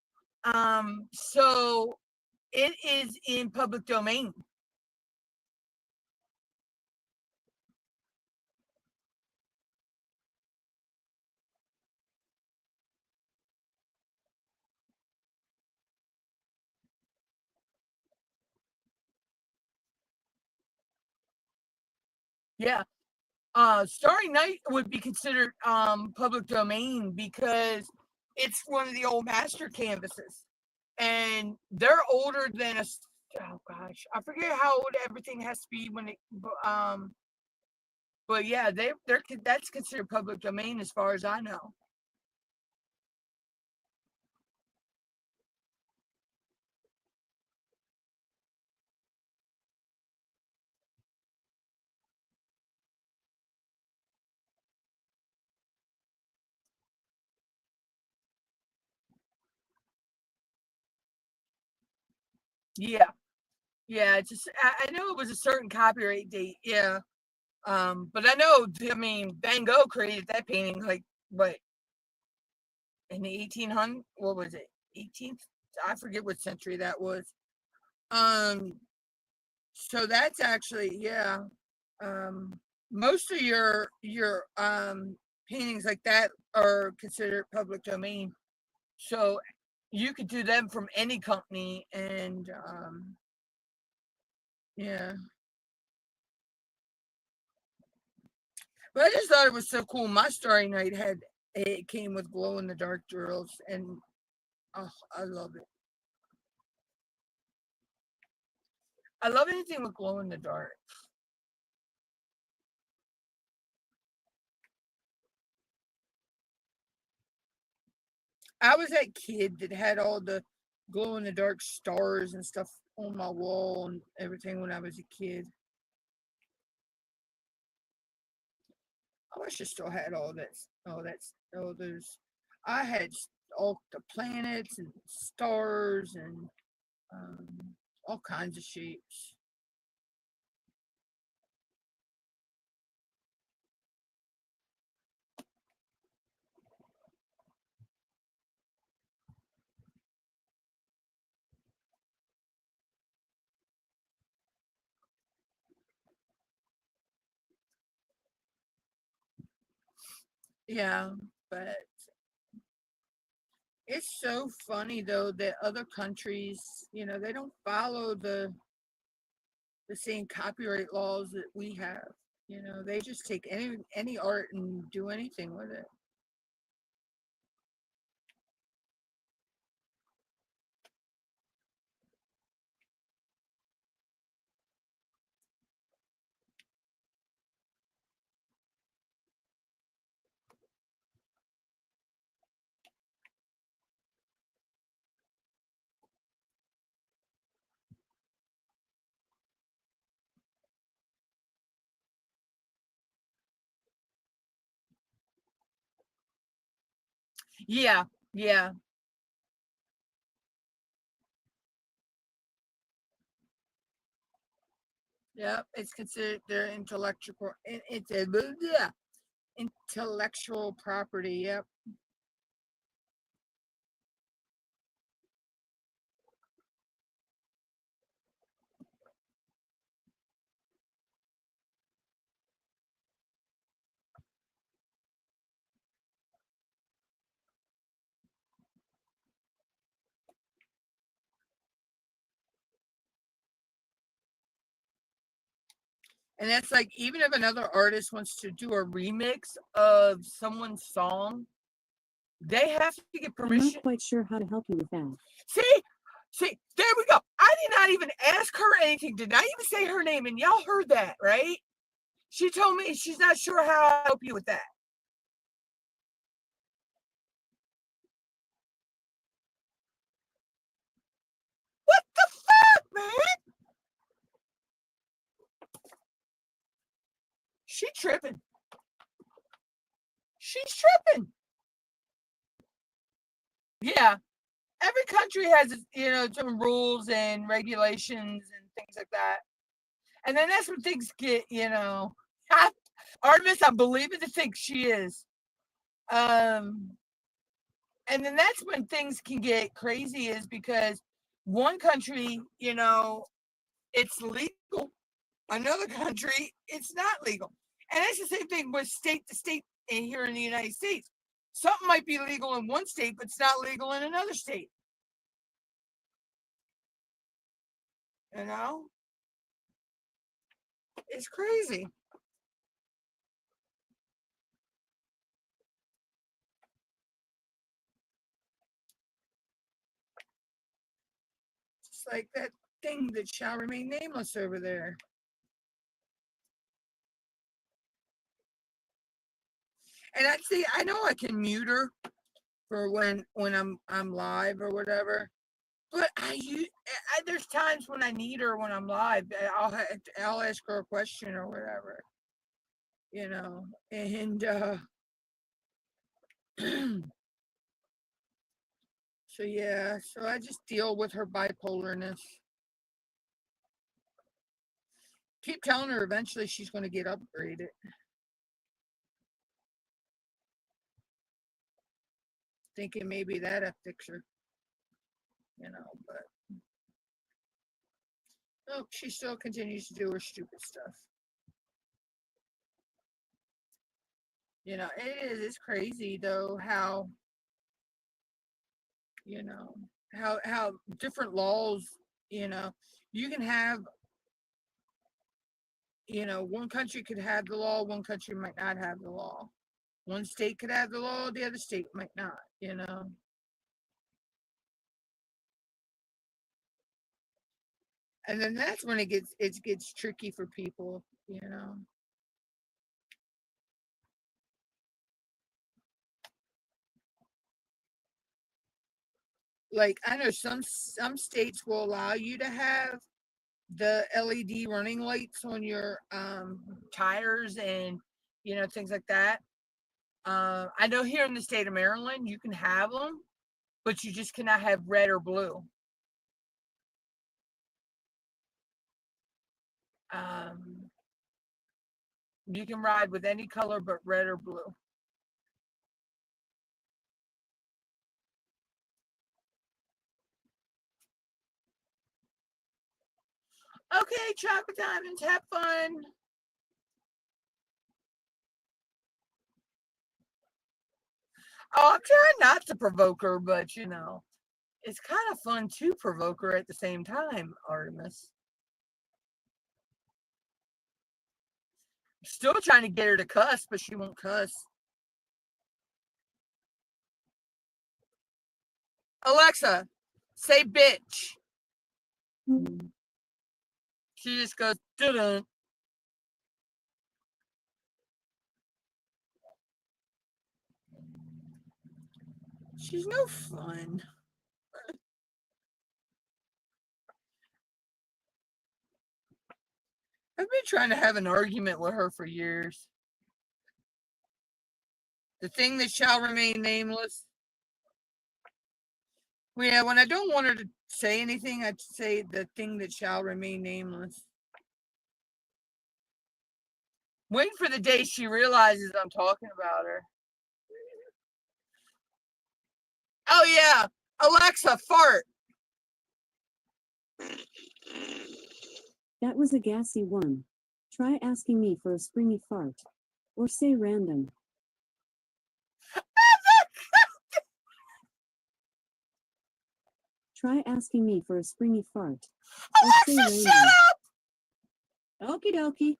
So it is in public domain. Yeah. Starry Night would be considered public domain because it's one of the old master canvases, and they're older than us. Oh gosh, I forget how old everything has to be when it. But yeah, that's considered public domain as far as I know. Yeah, yeah. It's just I know it was a certain copyright date. Yeah. But I know, I mean, Van Gogh created that painting like what, in the 1800s? What was it? 18th? I forget what century that was. Um, so that's actually, yeah. Most of your paintings like that are considered public domain. So you could do them from any company, and yeah. But I just thought it was so cool. My Starry Night it came with glow in the dark drills, and oh, I love it. I love anything with glow in the dark. I was that kid that had all the glow in the dark stars and stuff on my wall and everything when I was a kid. I wish I still had all that, all those. I had all the planets and stars and all kinds of shapes. Yeah, but it's so funny though that other countries, they don't follow the same copyright laws that we have. They just take any art and do anything with it. Yeah, yeah, yeah. It's considered their intellectual. It's a yeah, intellectual property. Yep. And that's like even if another artist wants to do a remix of someone's song, they have to get I'm permission. not quite sure how to help you with that. See, see, there we go. I did not even ask her anything. Did not even say her name, and y'all heard that, right? She told me she's not sure how to help you with that. What the fuck, man? She tripping. She's tripping. Yeah. Every country has, some rules and regulations and things like that. And then that's when things get, Artemis, I'm believing to think she is. Um, and then that's when things can get crazy is because one country, it's legal. Another country, it's not legal. And that's the same thing with state to state here in the United States. Something might be legal in one state, but it's not legal in another state. You know? It's crazy. Just like that thing that shall remain nameless over there. And I see, I know I can mute her for when I'm live or whatever. But there's times when I need her when I'm live. I'll ask her a question or whatever, and so yeah, so I just deal with her bipolarness. Keep telling her eventually she's going to get upgraded. Thinking maybe that'll fix her, but no, she still continues to do her stupid stuff. It's crazy though how how different laws, you can have, one country could have the law, one country might not have the law. One state could have the law, the other state might not. And then that's when it gets tricky for people. like I know some states will allow you to have the LED running lights on your tires and things like that. I know here in the state of Maryland you can have them, but you just cannot have red or blue. Um, you can ride with any color but red or blue. Okay, chocolate diamonds, have fun. Oh, I'm trying not to provoke her, but it's kind of fun to provoke her at the same time, Artemis. Still trying to get her to cuss, but she won't cuss. Alexa, say bitch. She just goes, dun. She's no fun. I've been trying to have an argument with her for years. The thing that shall remain nameless. Well, yeah, when I don't want her to say anything, I say the thing that shall remain nameless. Waiting for the day she realizes I'm talking about her. Oh, yeah. Alexa, fart. That was a gassy one. Try asking me for a springy fart. Or say random. Try asking me for a springy fart. Or say Alexa, shut random. up! Okie dokie.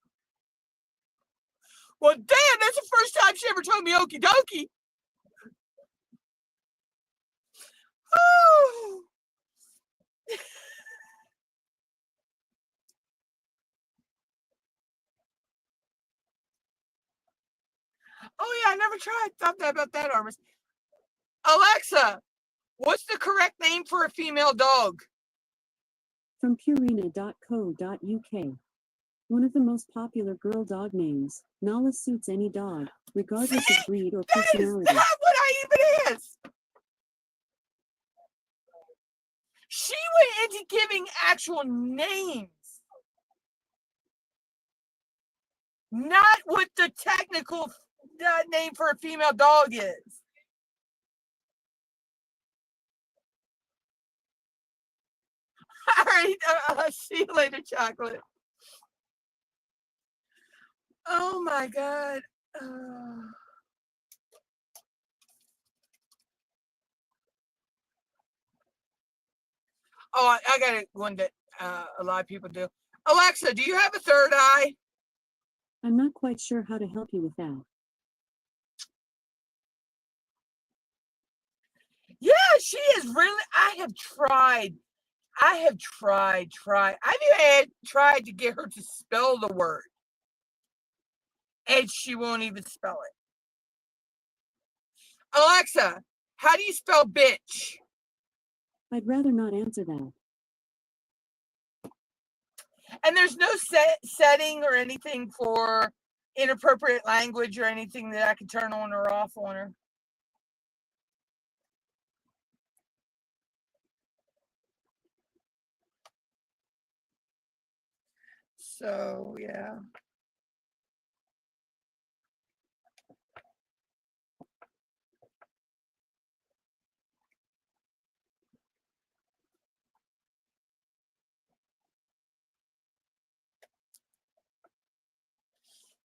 Well, damn, that's the first time she ever told me okie dokie. Oh. Oh, yeah, I never tried. Thought that about that, Armis. Alexa, what's the correct name for a female dog? From purina.co.uk. One of the most popular girl dog names. Nala suits any dog, regardless of breed or personality. That is not what I even asked. She went into giving actual names, not what the technical name for a female dog is. All right, see you later, chocolate. Oh my God. Oh, I got one that a lot of people do. Alexa, do you have a third eye? I'm not quite sure how to help you with that. Yeah, she is really. I have tried. I've even tried to get her to spell the word, and she won't even spell it. Alexa, how do you spell bitch? I'd rather not answer that. And there's no setting or anything for inappropriate language or anything that I can turn on or off on her. So, yeah.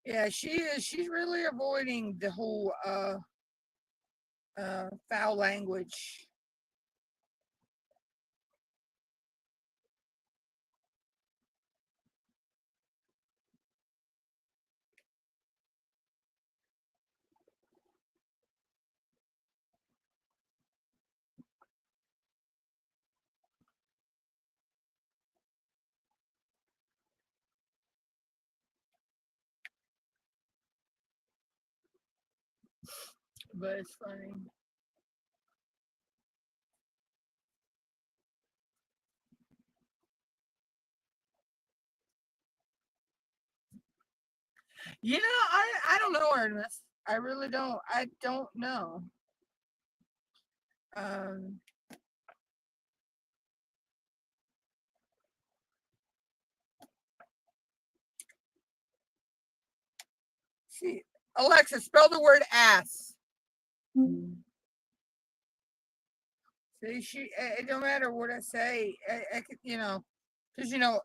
Yeah, she is. She's really avoiding the whole foul language. But it's funny. You know, I don't know, Artemis. I really don't. I don't know. Um, see, Alexa, spell the word ass. See, it don't matter what I say. I could, because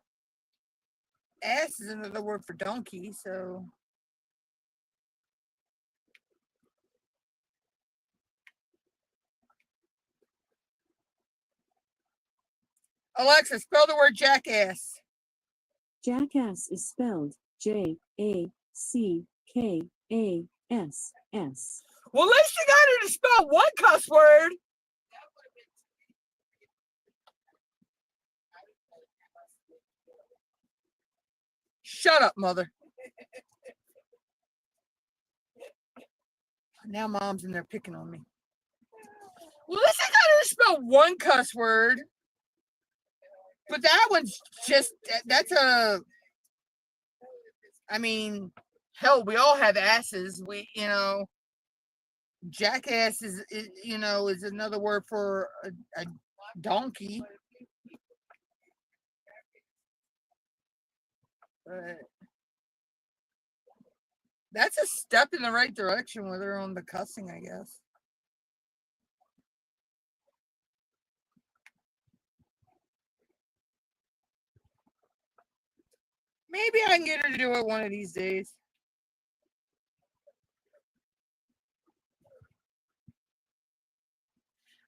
ass is another word for donkey. So Alexa, spell the word jackass. Jackass is spelled Jackass. Well, at least you got her to spell one cuss word. Shut up, mother. Now mom's in there picking on me. Well, at least I got her to spell one cuss word. But that one's just, that's a, I mean, hell, we all have asses. Jackass is another word for a donkey. But that's a step in the right direction with her on the cussing, I guess. Maybe I can get her to do it one of these days.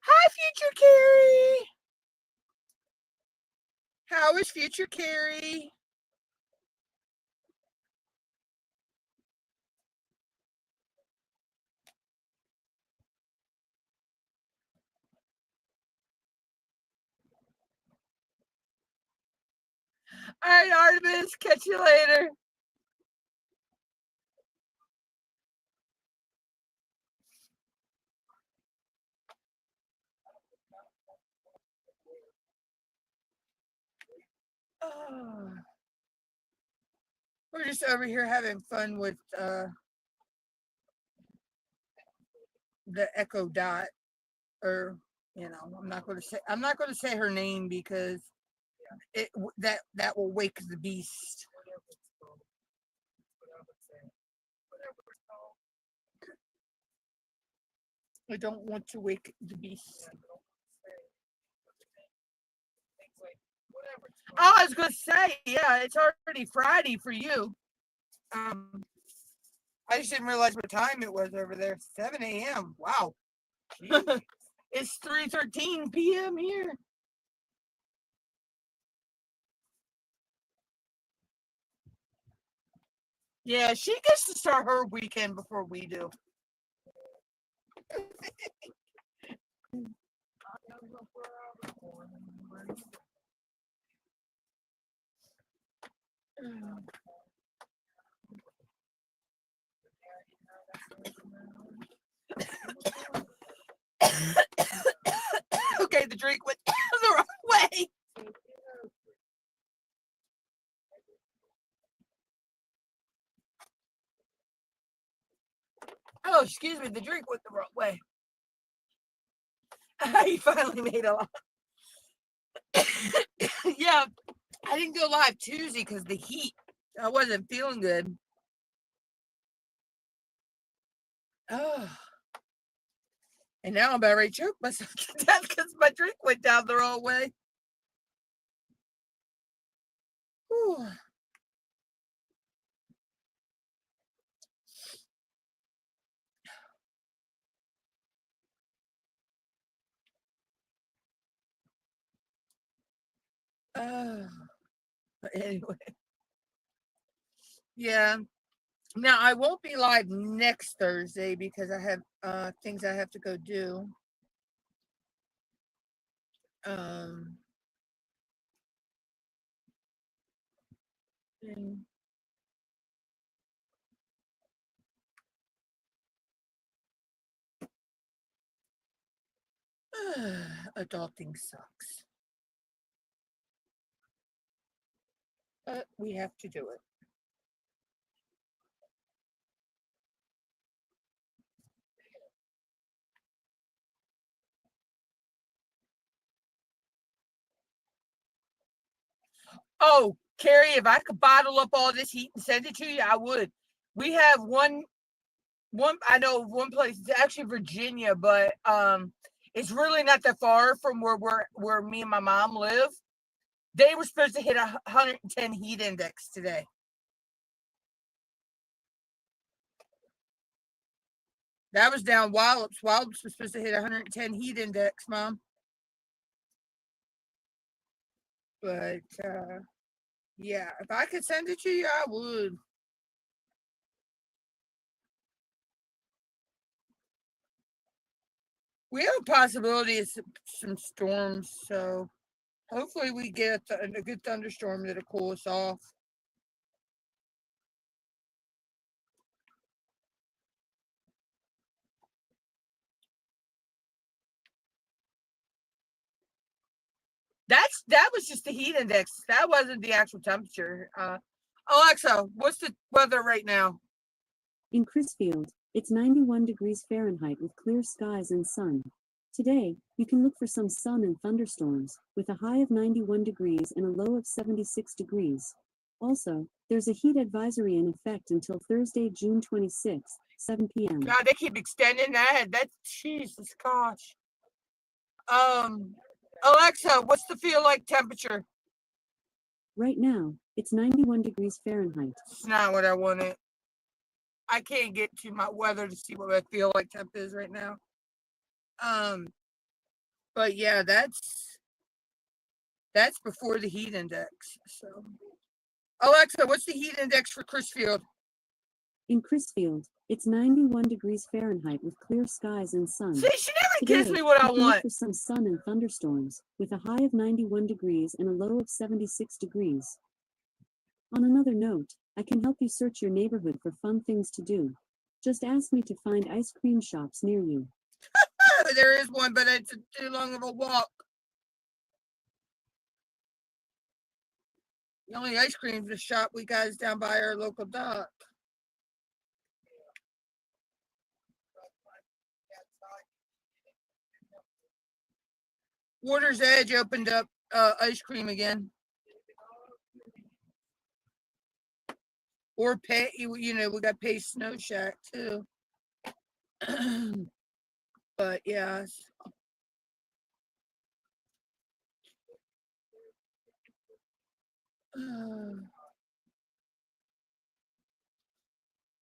Hi, future Carrie. How is future Carrie? All right, Artemis, catch you later. Oh. We're just over here having fun with the Echo Dot, or I'm not going to say her name because that will wake the beast. I don't want to wake the beast. Oh, I was going to say, yeah, it's already Friday for you. I just didn't realize what time it was over there. 7 a.m. Wow. It's 3:13 p.m. here. Yeah, she gets to start her weekend before we do. Okay, the drink went the wrong way. Oh, excuse me, the drink went the wrong way. I finally made a lot. Yeah, I didn't go live Tuesday because the heat. I wasn't feeling good. Oh. And now I'm about ready to choke myself to death because my drink went down the wrong way. Whew. Anyway. Yeah. Now I won't be live next Thursday because I have things I have to go do. And adulting sucks. But we have to do it. Oh, Carrie, if I could bottle up all this heat and send it to you, I would. We have one I know one place, it's actually Virginia, but it's really not that far from where me and my mom live. They were supposed to hit 110 heat index today. That was down Wallops. Wallops was supposed to hit 110 heat index, Mom. But yeah, if I could send it to you, I would. We have a possibility of some storms, so hopefully we get a good thunderstorm that'll cool us off. That was just the heat index. That wasn't the actual temperature. Alexa, what's the weather right now? In Crisfield, it's 91 degrees Fahrenheit with clear skies and sun. Today, you can look for some sun and thunderstorms, with a high of 91 degrees and a low of 76 degrees. Also, there's a heat advisory in effect until Thursday, June 26, 7 p.m. God, they keep extending that. That's Jesus gosh. Alexa, what's the feel like temperature? Right now, it's 91 degrees Fahrenheit. It's not what I wanted. I can't get to my weather to see what I feel like temp is right now. But yeah, that's before the heat index. So, Alexa, what's the heat index for Crisfield? In Crisfield, it's 91 degrees Fahrenheit with clear skies and sun. See, she never gives me what I you can look want. for some sun and thunderstorms, with a high of 91 degrees and a low of 76 degrees. On another note, I can help you search your neighborhood for fun things to do. Just ask me to find ice cream shops near you. There is one, but it's too long of a walk. The only ice cream shop we got is down by our local dock. Water's Edge opened up ice cream again. Or we got Pace Snow Shack too. But yeah.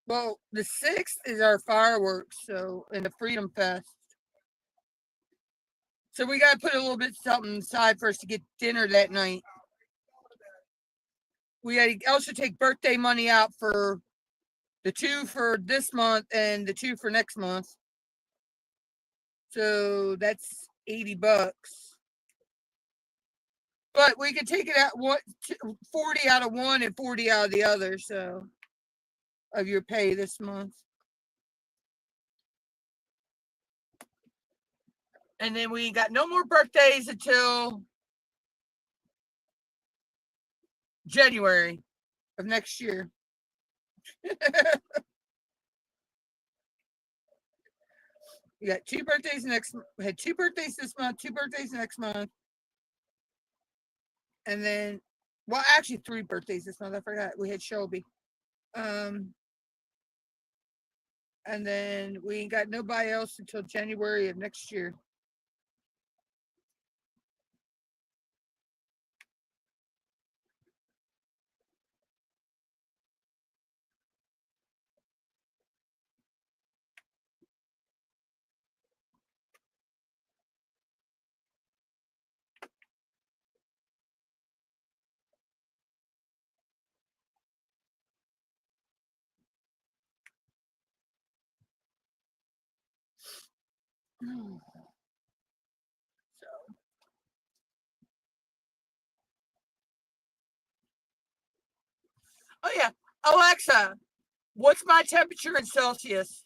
Well, the 6th is our fireworks, so and the Freedom Fest. So we got to put a little bit something aside for us to get dinner that night. We got to also take birthday money out for the 2 for this month and the 2 for next month. So that's $80. But we could take it out 40 out of one and 40 out of the other, so of your pay this month. And then we got no more birthdays until January of next year. We got 2 birthdays we had 2 birthdays this month, 2 birthdays next month. And then, well, actually 3 birthdays this month. I forgot. We had Shelby. And then we ain't got nobody else until January of next year. Oh yeah, Alexa, what's my temperature in Celsius?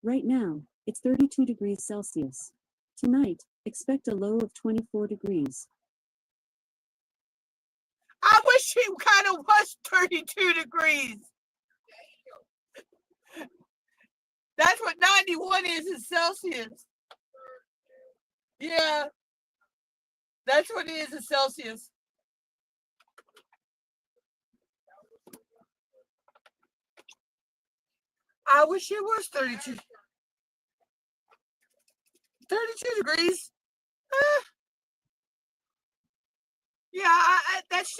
Right now, it's 32 degrees Celsius. Tonight, expect a low of 24 degrees. I wish it kind of was 32 degrees. That's what 91 is in Celsius. Yeah. That's what it is in Celsius. I wish it was 32. 32 degrees. Yeah, that's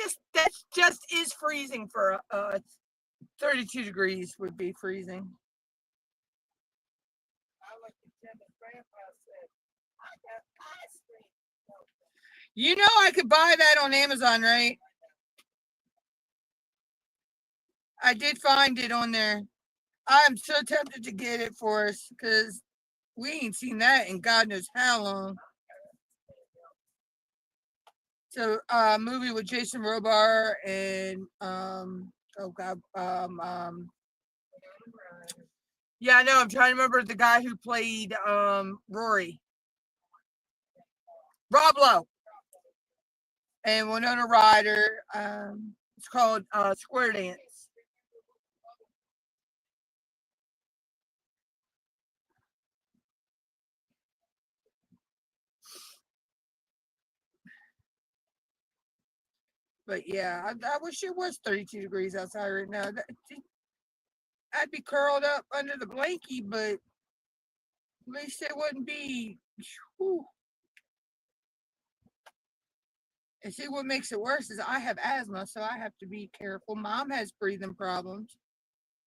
just is freezing for 32 degrees would be freezing. You know, I could buy that on Amazon, right? I did find it on there. I'm so tempted to get it for us because we ain't seen that in God knows how long. So, movie with Jason Robar and oh god, yeah, I know. I'm trying to remember the guy who played Rory, Rob Lowe, and Winona Ryder. It's called Square Dance. But yeah, I wish it was 32 degrees outside right now. I'd be curled up under the blankie, but at least it wouldn't be. Whew. And see, what makes it worse is I have asthma, so I have to be careful. Mom has breathing problems,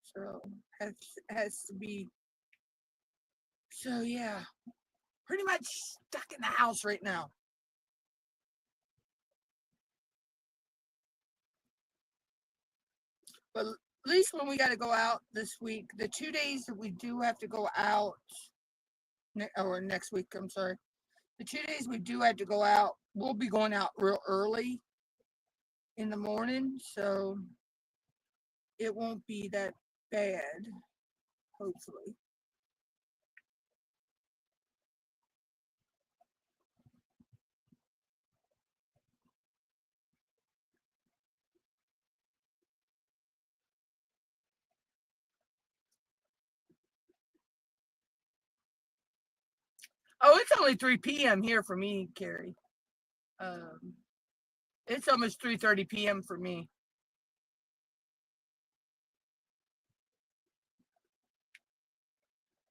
so has to be. So yeah, pretty much stuck in the house right now. But at least when we got to go out this week, the 2 days that we do have to go out, or next week, I'm sorry, the 2 days we do have to go out, we'll be going out real early in the morning, so it won't be that bad, hopefully. Oh, it's only 3 p.m. here for me, Carrie. Um, it's almost 3:30 p.m. for me.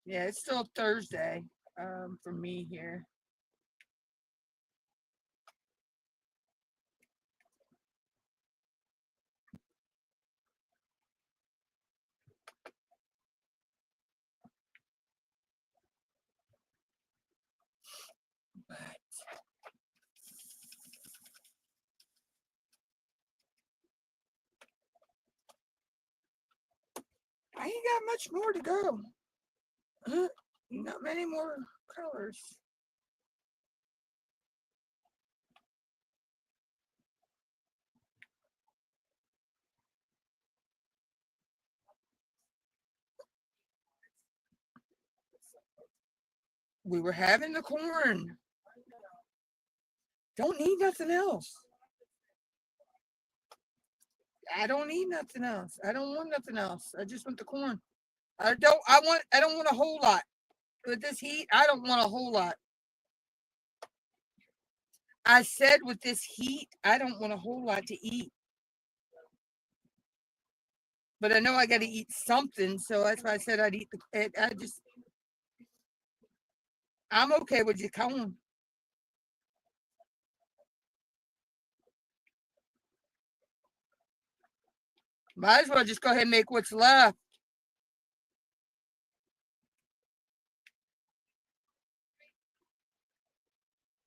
Yeah, it's still Thursday for me here. But I ain't got much more to go. Not many more colors. We were having the corn. Don't need nothing else. I don't need nothing else. I don't want nothing else. I just want the corn. I don't want a whole lot. With this heat, I don't want a whole lot. I said with this heat, I don't want a whole lot to eat. But I know I got to eat something, so that's why I said I'd eat the. I'm okay with your corn. Might as well just go ahead and make what's left.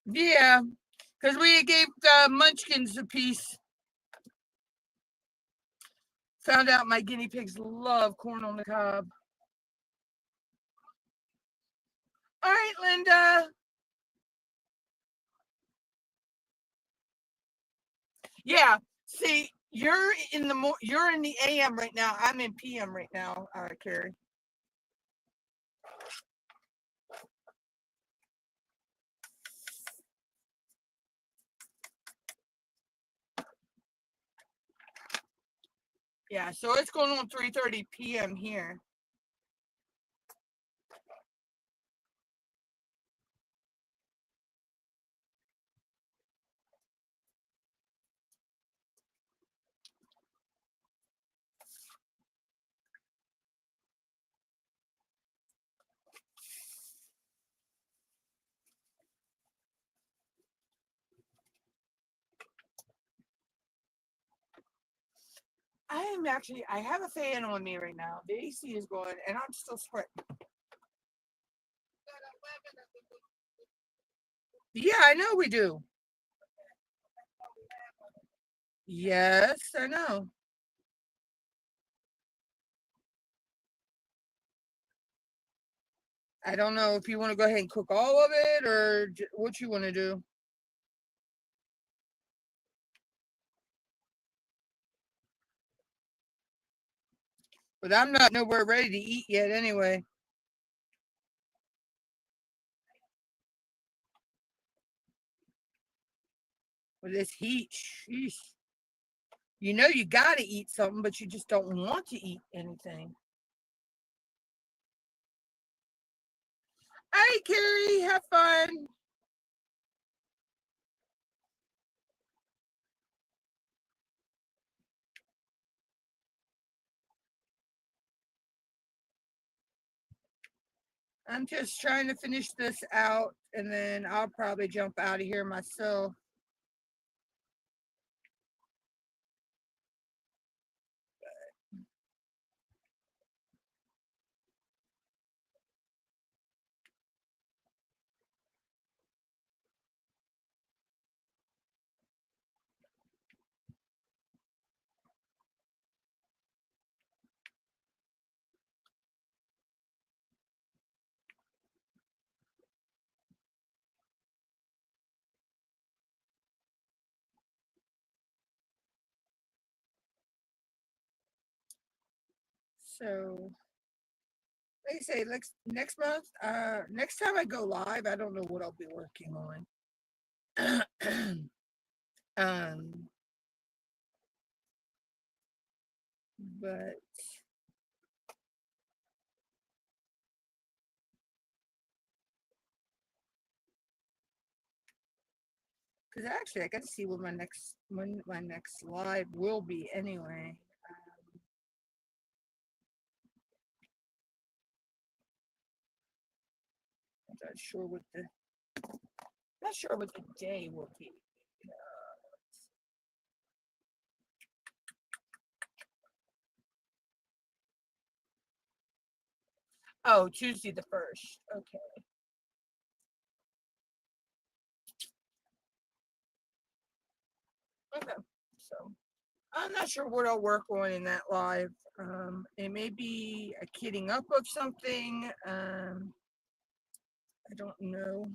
Yeah, because we gave the Munchkins a piece. Found out my guinea pigs love corn on the cob. All right, Linda. Yeah. See, you're in the AM right now. I'm in PM right now, Carrie. Yeah, so it's going on 3:30 p.m. here. I have a fan on me right now. The AC is going and I'm still sweating. Yeah, I know we do. Yes, I know. I don't know if you want to go ahead and cook all of it or what you want to do. But I'm not nowhere ready to eat yet anyway. With this heat, sheesh. You know you got to eat something, but you just don't want to eat anything. All right, Carrie, have fun. I'm just trying to finish this out and then I'll probably jump out of here myself. So, like I say, next month, next time I go live, I don't know what I'll be working on. um, but because actually, I got to see when my next live will be anyway. I'm not sure what the day will be. Oh, Tuesday the 1st. Okay. Okay. So I'm not sure what I'll work on in that live. It may be a kidding up of something. I don't know.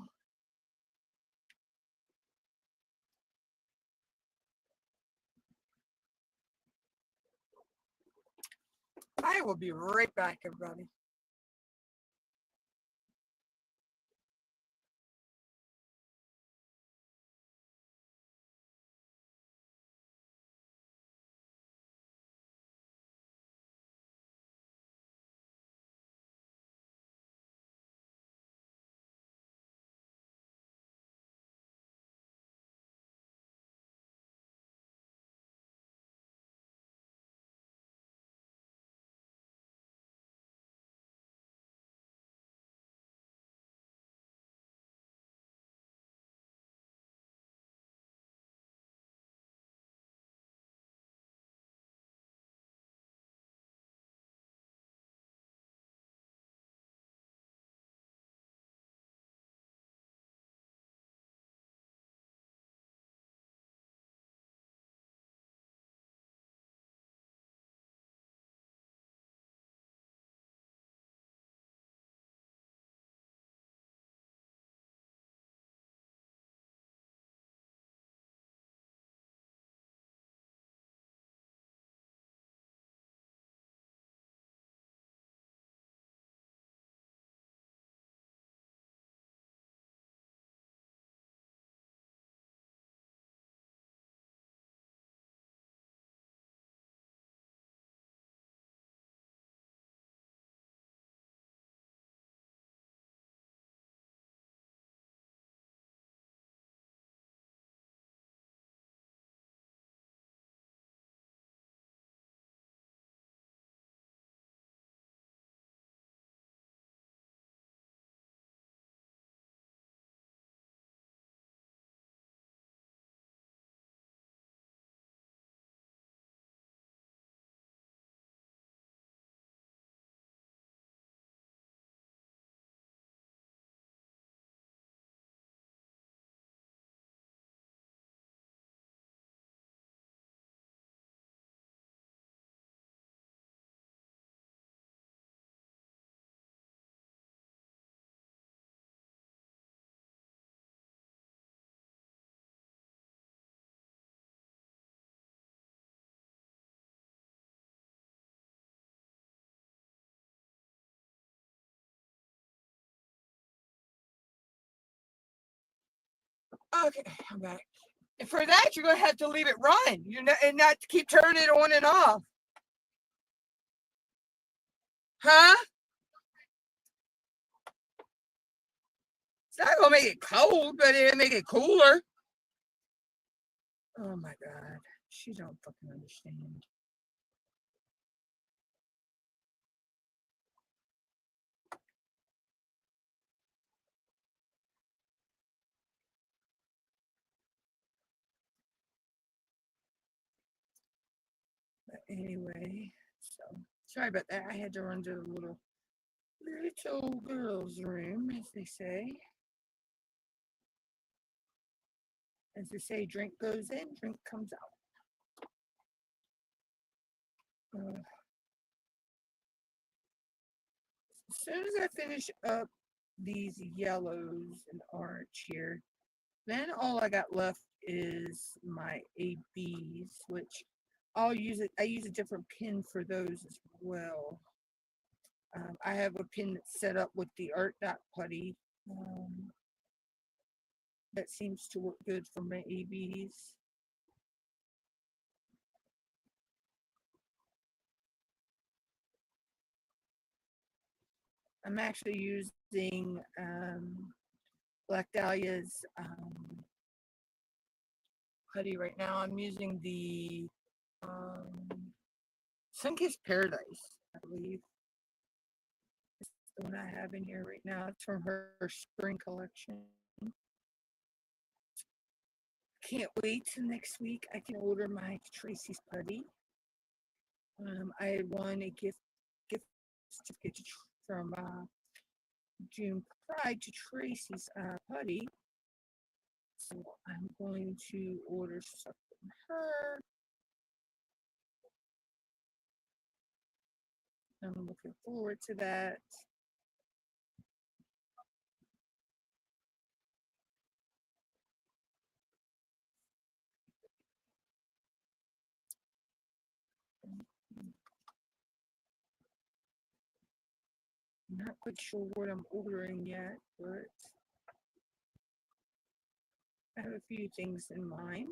I will be right back, everybody. Okay, I'm back. And for that, you're gonna have to leave it run. And not keep turning it on and off. Huh? It's not gonna make it cold, but it'll make it cooler. Oh my God. She don't fucking understand. But anyway, so sorry about that. I had to run to the little girl's room, as they say. As they say, drink goes in, drink comes out. As soon as I finish up these yellows and orange here, then all I got left is my ABs, which I'll use it. I use a different pin for those as well. I have a pin that's set up with the art dot putty. That seems to work good for my ABs. I'm actually using Black Dahlia's putty right now. I'm using the Sunkissed Paradise, I believe. It's the one I have in here right now. It's from her spring collection. Can't wait till next week. I can order my Tracy's putty. I had won a gift certificate from June Pride to Tracy's putty. So I'm going to order stuff from her. I'm looking forward to that. I'm not quite sure what I'm ordering yet, but I have a few things in mind.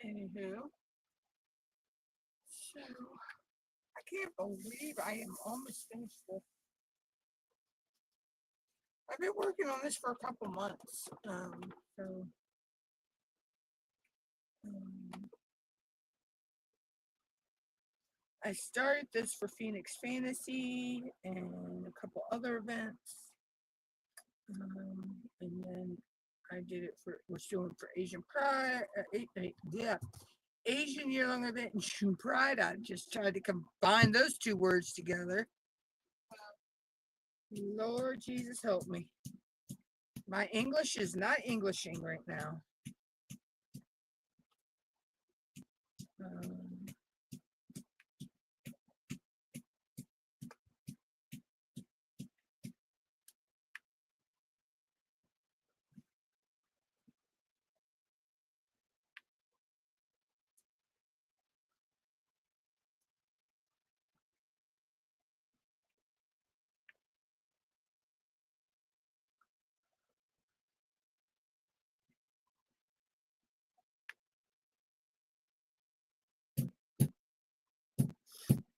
Anywho, so I can't believe I am almost finished this. I've been working on this for a couple months. I started this for Phoenix Fantasy and a couple other events. And then I did it was doing for Asian Pride, Asian year-long event and June Pride. I just tried to combine those two words together. Lord Jesus help me. My English is not Englishing right now.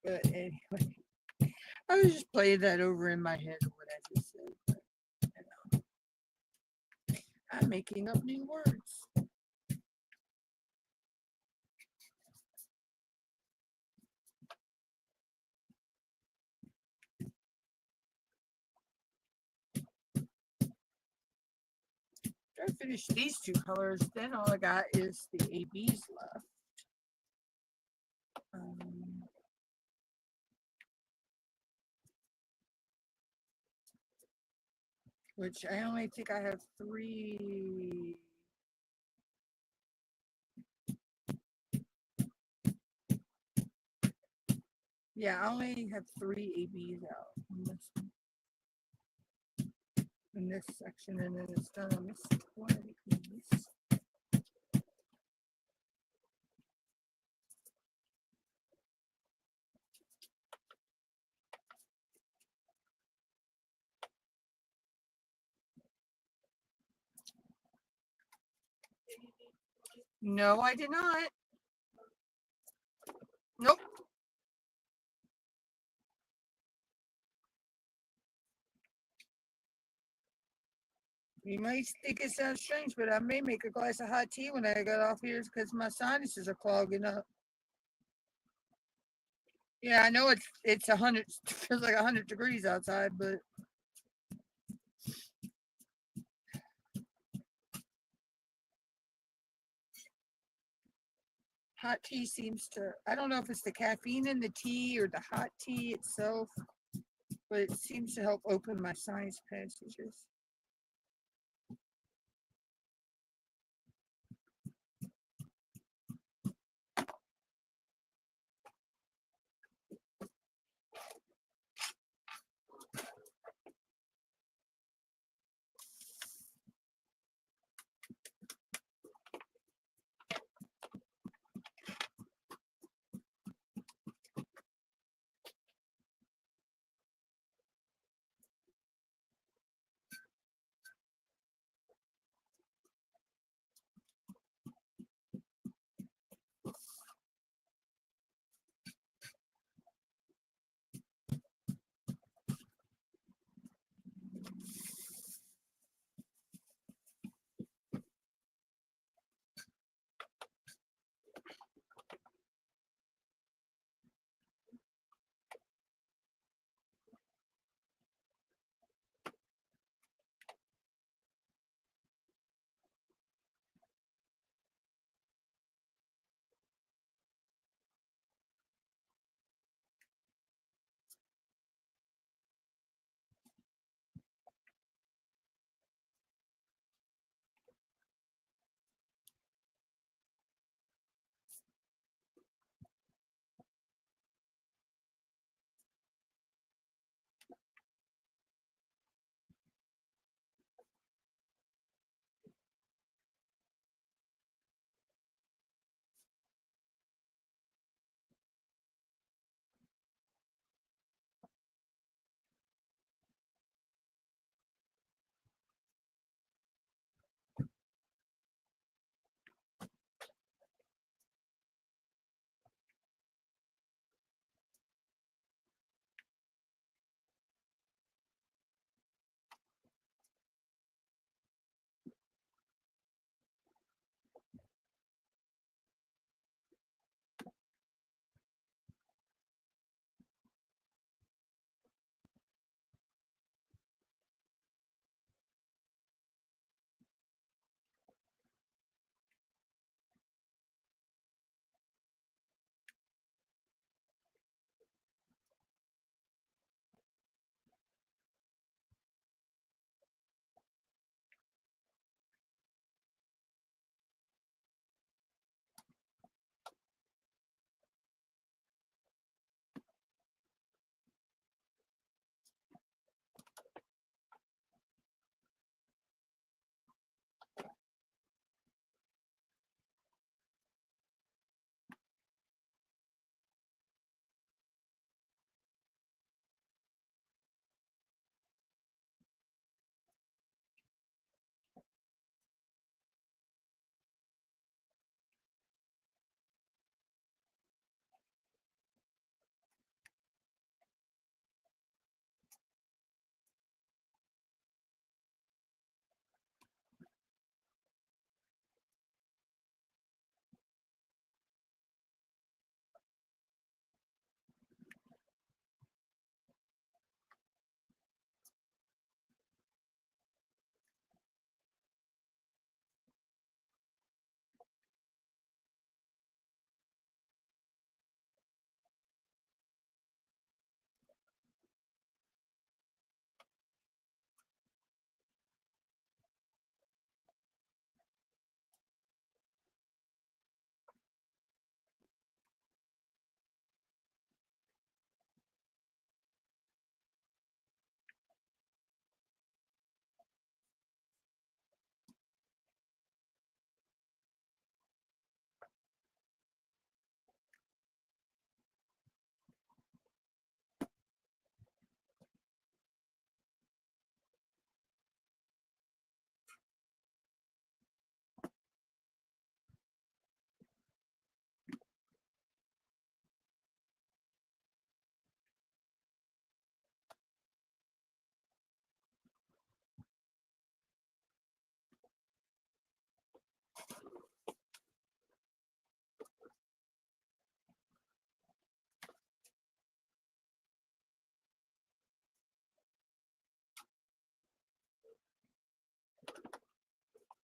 But anyway, I was just playing that over in my head of what I just said. But, you know, I'm making up new words. After I finish these two colors, then all I got is the ABs left. Which I only think I have 3. Yeah, I only have 3 ABs out in this section, and then it's done on this one of these. No, I did not. Nope. You might think it sounds strange, but I may make a glass of hot tea when I get off here because my sinuses are clogging up. Yeah, I know it's 100, feels like 100 degrees outside, but hot tea seems to, I don't know if it's the caffeine in the tea or the hot tea itself, but it seems to help open my sinus passages.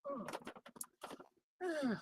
Ugh.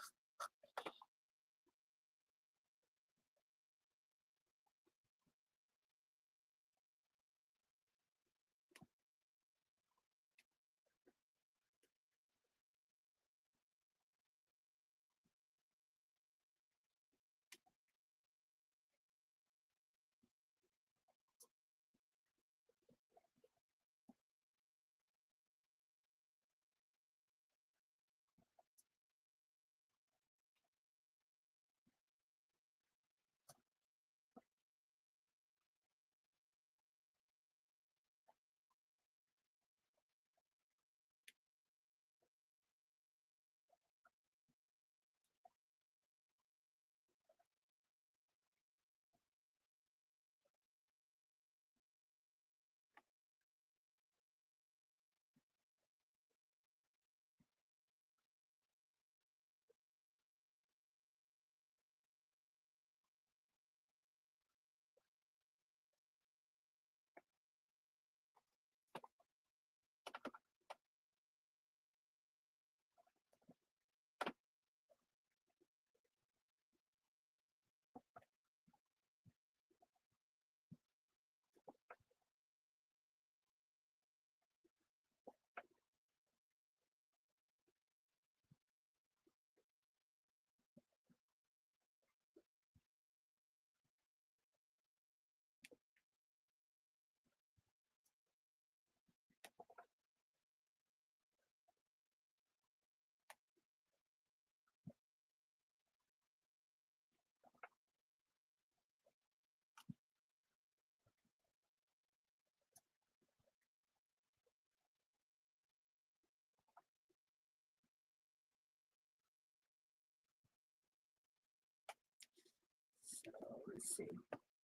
So let's see.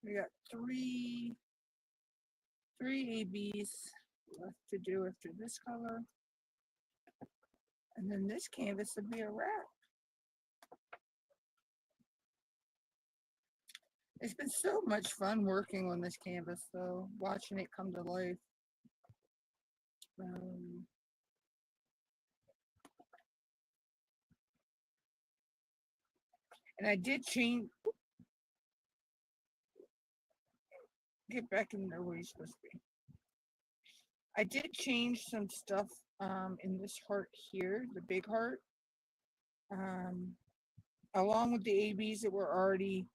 We got three ABs left to do after this color. And then this canvas would be a wrap. It's been so much fun working on this canvas though, watching it come to life. And I did change, get back in there where you're supposed to be. I did change some stuff in this heart here, the big heart. Along with the ABs that were already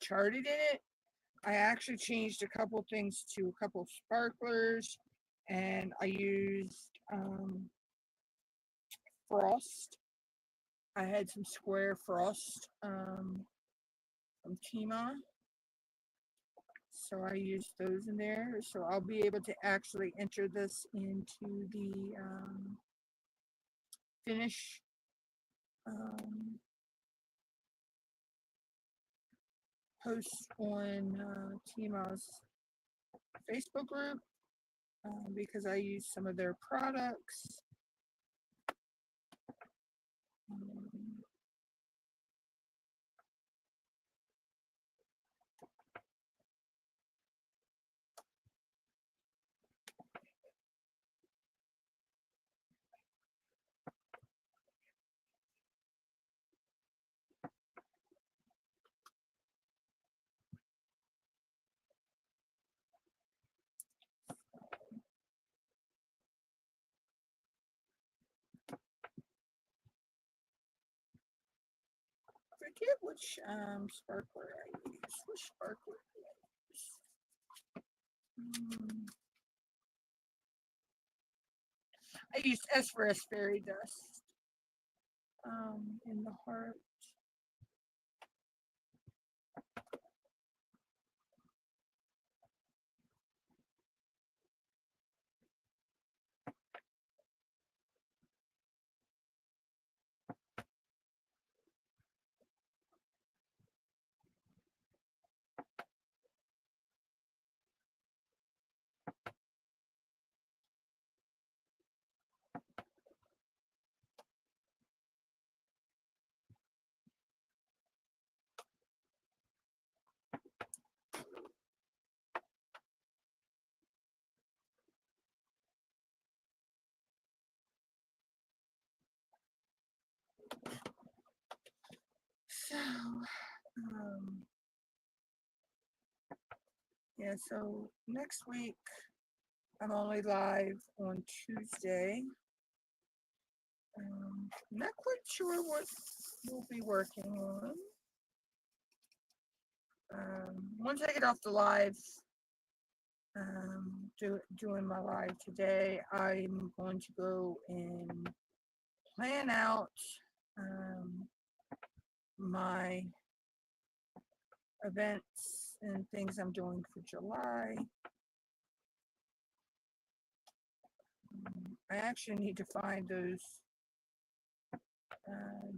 charted in it, I actually changed a couple things to a couple sparklers, and I used frost. I had some square frost from Tima, so I used those in there. So I'll be able to actually enter this into the finish post on Tima's Facebook group because I use some of their products. Forget which sparkler I use. Which sparkler did I use? I used S for S fairy dust in the heart. So, yeah, so next week I'm only live on Tuesday. Not quite sure what we'll be working on. Once I get off the live, doing my live today, I'm going to go and plan out my events and things I'm doing for July. I actually need to find those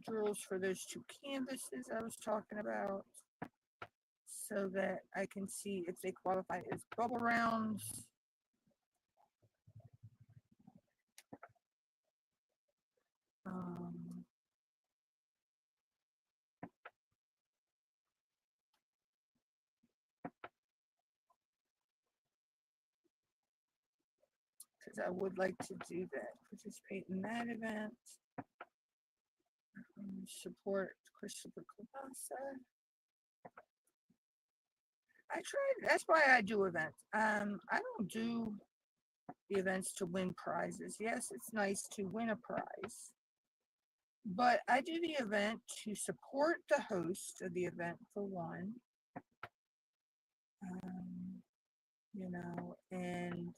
drills for those 2 canvases I was talking about, so that I can see if they qualify as bubble rounds. Because I would like to do that, participate in that event, support Christopher Clavasa. That's why I do events. I don't do the events to win prizes. Yes, it's nice to win a prize, but I do the event to support the host of the event, for one, and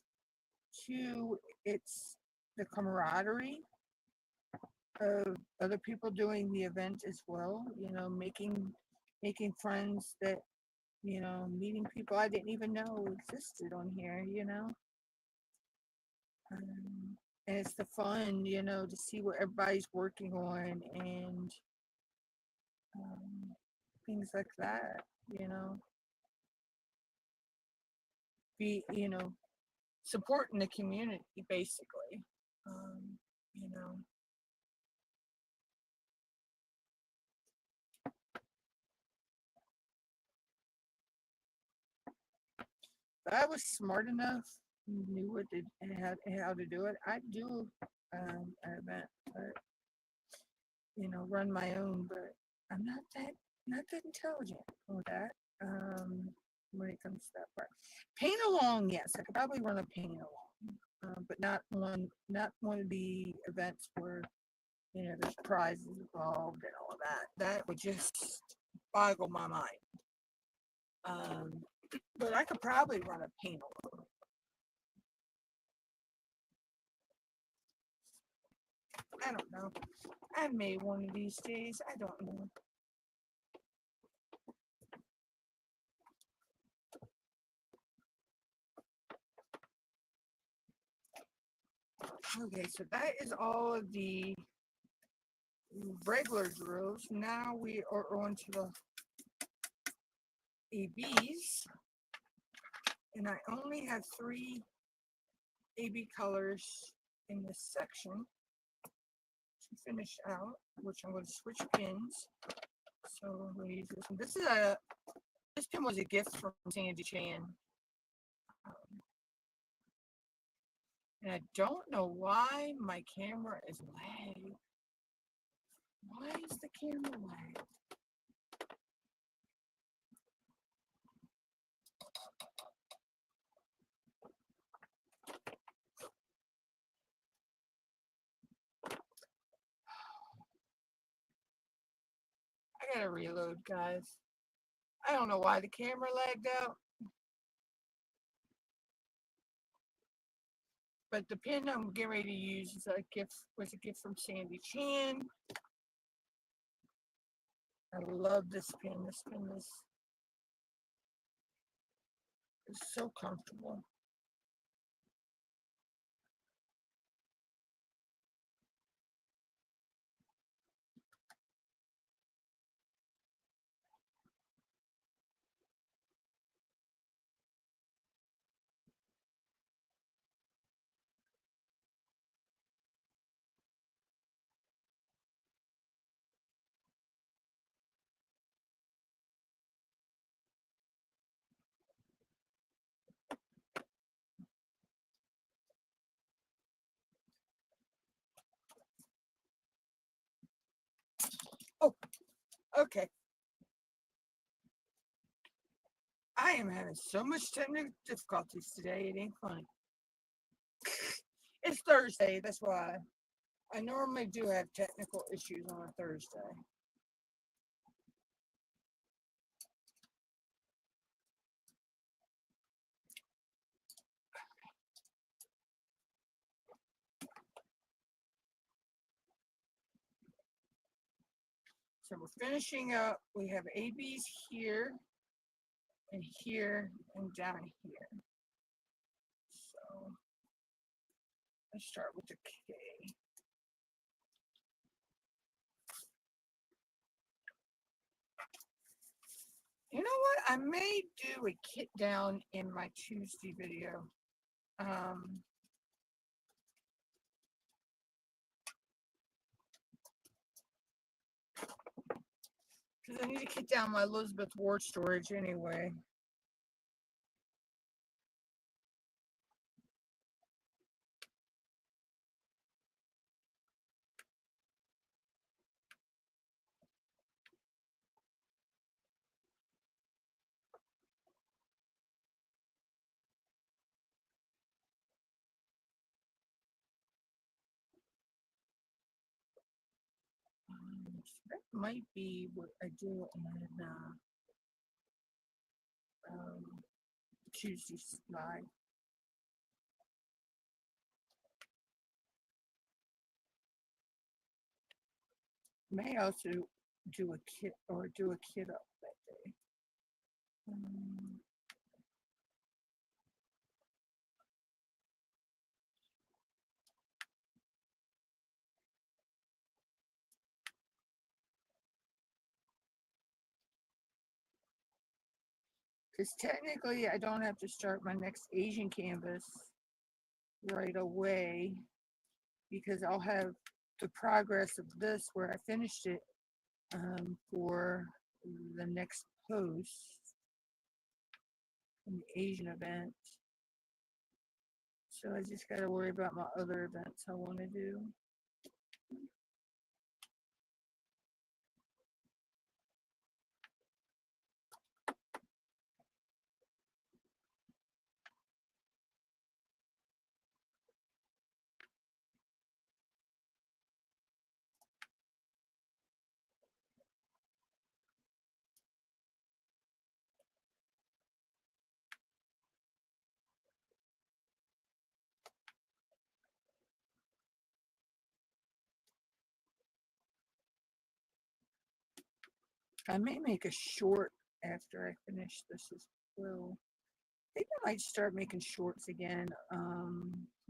2, it's the camaraderie of other people doing the event as well, making friends that, meeting people I didn't even know existed on here, and it's the fun, to see what everybody's working on, and things like that, be, supporting the community, basically, you know. If I was smart enough, knew what to, and how to do it, I'd do an event, but run my own. But I'm not that intelligent with that. When it comes to that part, paint along, yes, I could probably run a paint along, but not one of the events where there's prizes involved and all of that. That would just boggle my mind. But I could probably run a paint along. I don't know. I may one of these days. I don't know. Okay, so that is all of the regular drills. Now we are on to the ABs. And I only have 3 AB colors in this section to finish out, which I'm going to switch pins. So I'm going to use this one. This pin was a gift from Sandy Chan. And I don't know why my camera is lagged. Why is the camera lagged? I gotta reload, guys. I don't know why the camera lagged out. But the pin I'm getting ready to use is was a gift from Sandy Chan. I love this pin. This pin is so comfortable. Oh, okay. I am having so much technical difficulties today. It ain't funny. It's Thursday. That's why. I normally do have technical issues on a Thursday. So we're finishing up. We have ABs here and here and down here. So let's start with the K. You know what? I may do a kit down in my Tuesday video. Because I need to kit down my Elizabeth Ward storage anyway. So that might be what I do in Tuesday slide. May also do a kit up that day. Because technically I don't have to start my next Asian canvas right away, because I'll have the progress of this where I finished it for the next post in the Asian event. So I just got to worry about my other events I want to do. I may make a short after I finish this as well. I think I might start making shorts again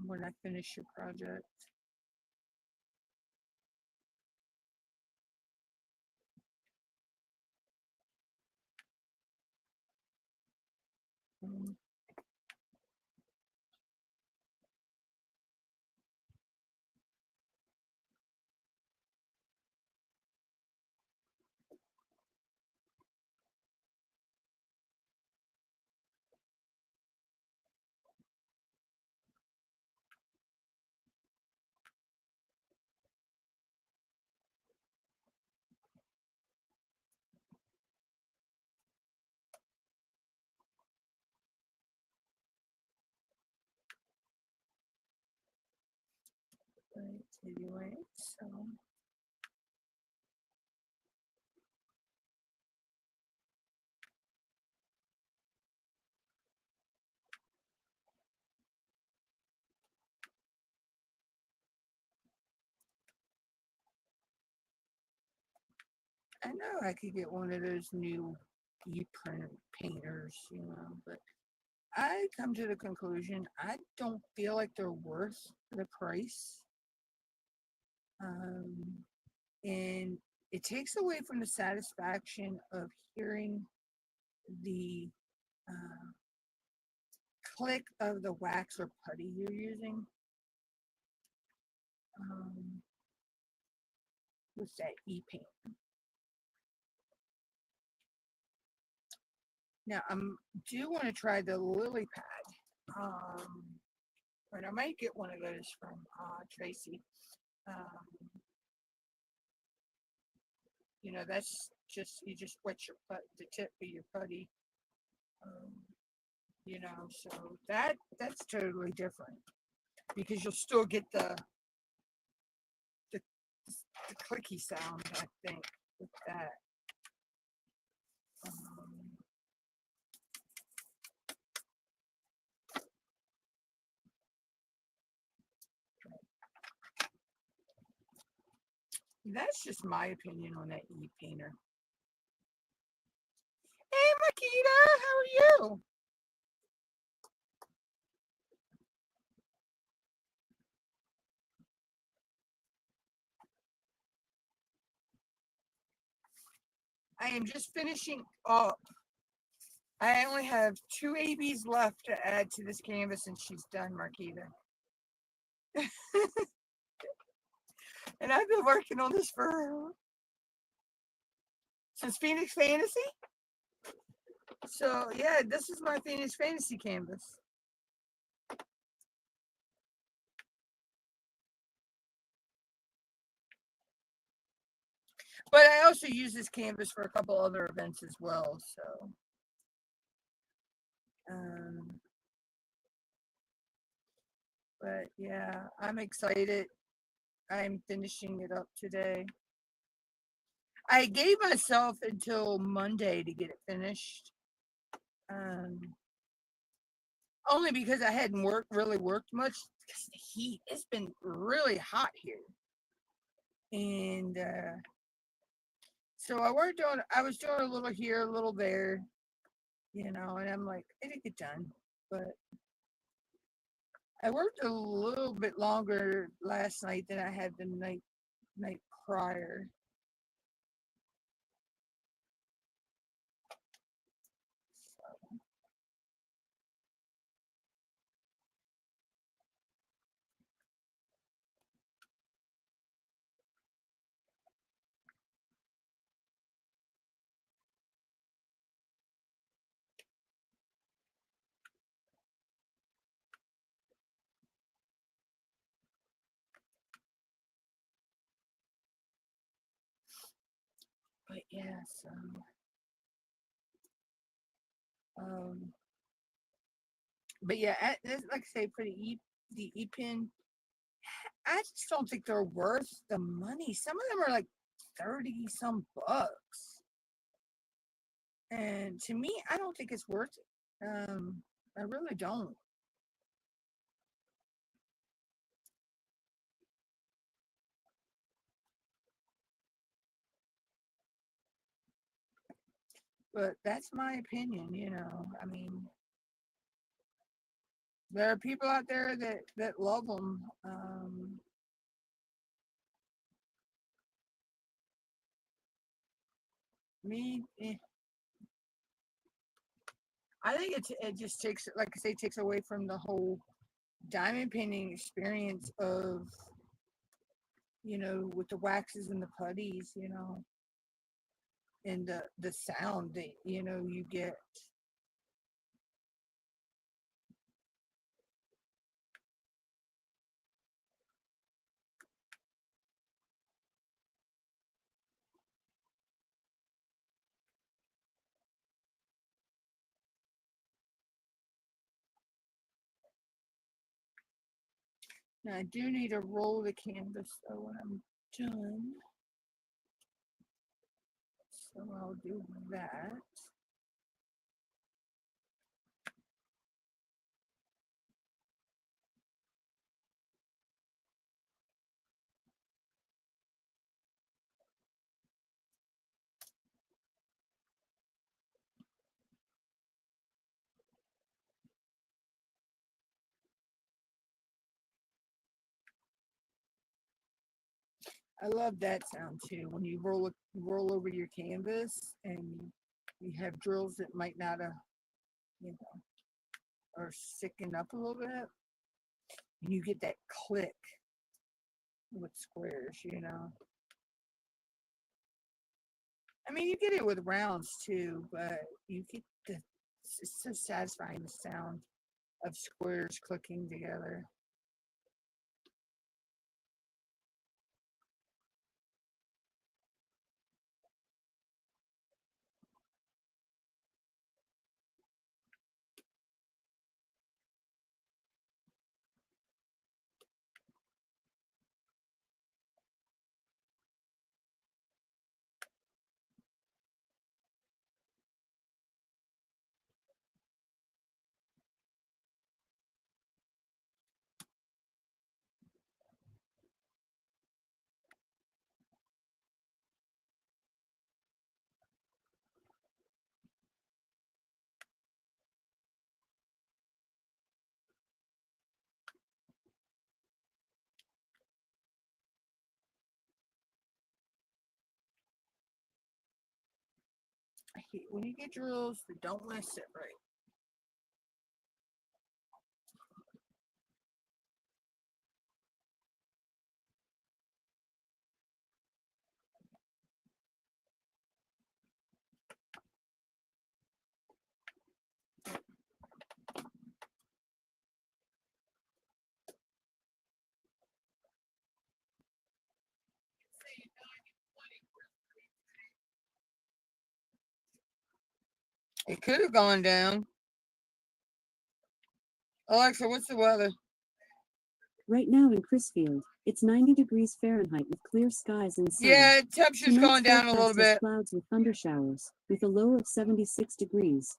when I finish your project. Right, anyway, so I know I could get one of those new e-print painters, but I come to the conclusion I don't feel like they're worth the price. And it takes away from the satisfaction of hearing the click of the wax or putty you're using with that e-paint. Now I do want to try the lily pad, but I might get one of those from Tracy. That's just, you just wet the tip of your putty Um, you know, so that's totally different because you'll still get the, the clicky sound, I think, with that. Um, that's just my opinion on that e-painter. Hey, Makita, how are you? I am just finishing up. I only have 2 ABs left to add to this canvas, and she's done, Marquita. And I've been working on this for since Phoenix Fantasy. So yeah, this is my Phoenix Fantasy canvas. But I also use this canvas for a couple other events as well. So but yeah, I'm excited. I'm finishing it up today. I gave myself until Monday to get it finished. Only because I hadn't really worked much because the heat. It's been really hot here. And so I was doing a little here, a little there, you know, and I'm like, I didn't get done. But I worked a little bit longer last night than I had the night prior. But yeah, so but yeah, like I say, for the E pin, I just don't think they're worth the money. Some of them are like 30 some bucks. And to me, I don't think it's worth it. I really don't. But that's my opinion, you know. I mean, there are people out there that love them. Me, I think it just takes, like I say, takes away from the whole diamond painting experience of, you know, with the waxes and the putties, you know, and the sound that, you know, you get. Now I do need to roll the canvas though when I'm done. So I'll do that. I love that sound too. When you roll over your canvas and you have drills that might not have, you know, or sickened up a little bit, and you get that click with squares, you know. I mean, you get it with rounds too, but you get it's so satisfying, the sound of squares clicking together. I hate when you get drills that don't want to sit right. It could have gone down. Alexa, what's the weather? Right now in Crisfield, it's 90 degrees Fahrenheit with clear skies and sun. Yeah, temperature's Tonight's going down a little forecast has bit. clouds with thunder showers, with a low of 76 degrees.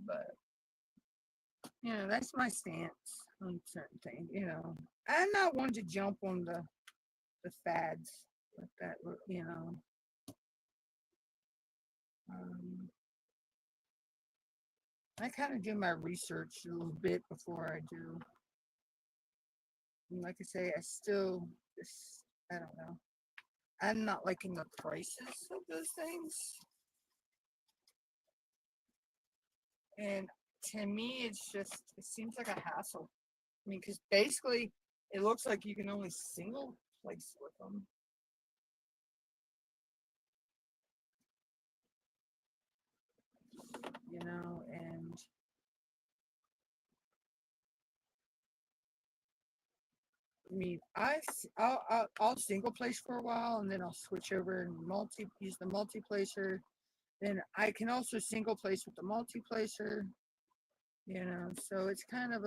But that's my stance on certain things. I'm not one to jump on the fads like that. I kind of do my research a little bit before I do. And like I say, I still just I don't know. I'm not liking the prices of those things. And to me, it seems like a hassle. I mean, because basically, it looks like you can only single place with them. And I mean, I'll single place for a while, and then I'll switch over and use the multi-placer. Then I can also single place with the multi-placer. So it's kind of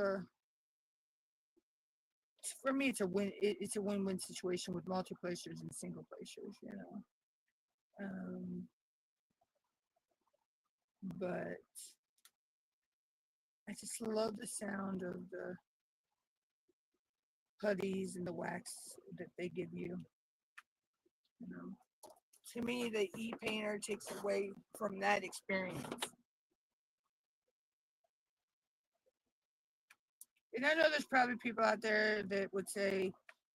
for me, it's a win. It's a win-win situation with multi-placers and single placers. But I just love the sound of the putties and the wax that they give you. To me, the e-painter takes away from that experience. And I know there's probably people out there that would say,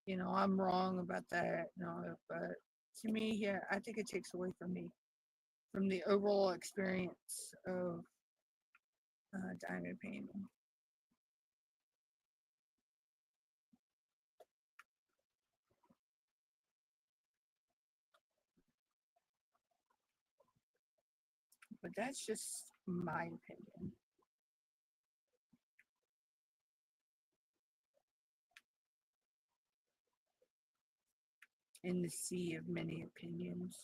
I'm wrong about that. No, but to me, yeah, I think it takes away from the overall experience of diamond painting. But that's just my opinion. In the sea of many opinions.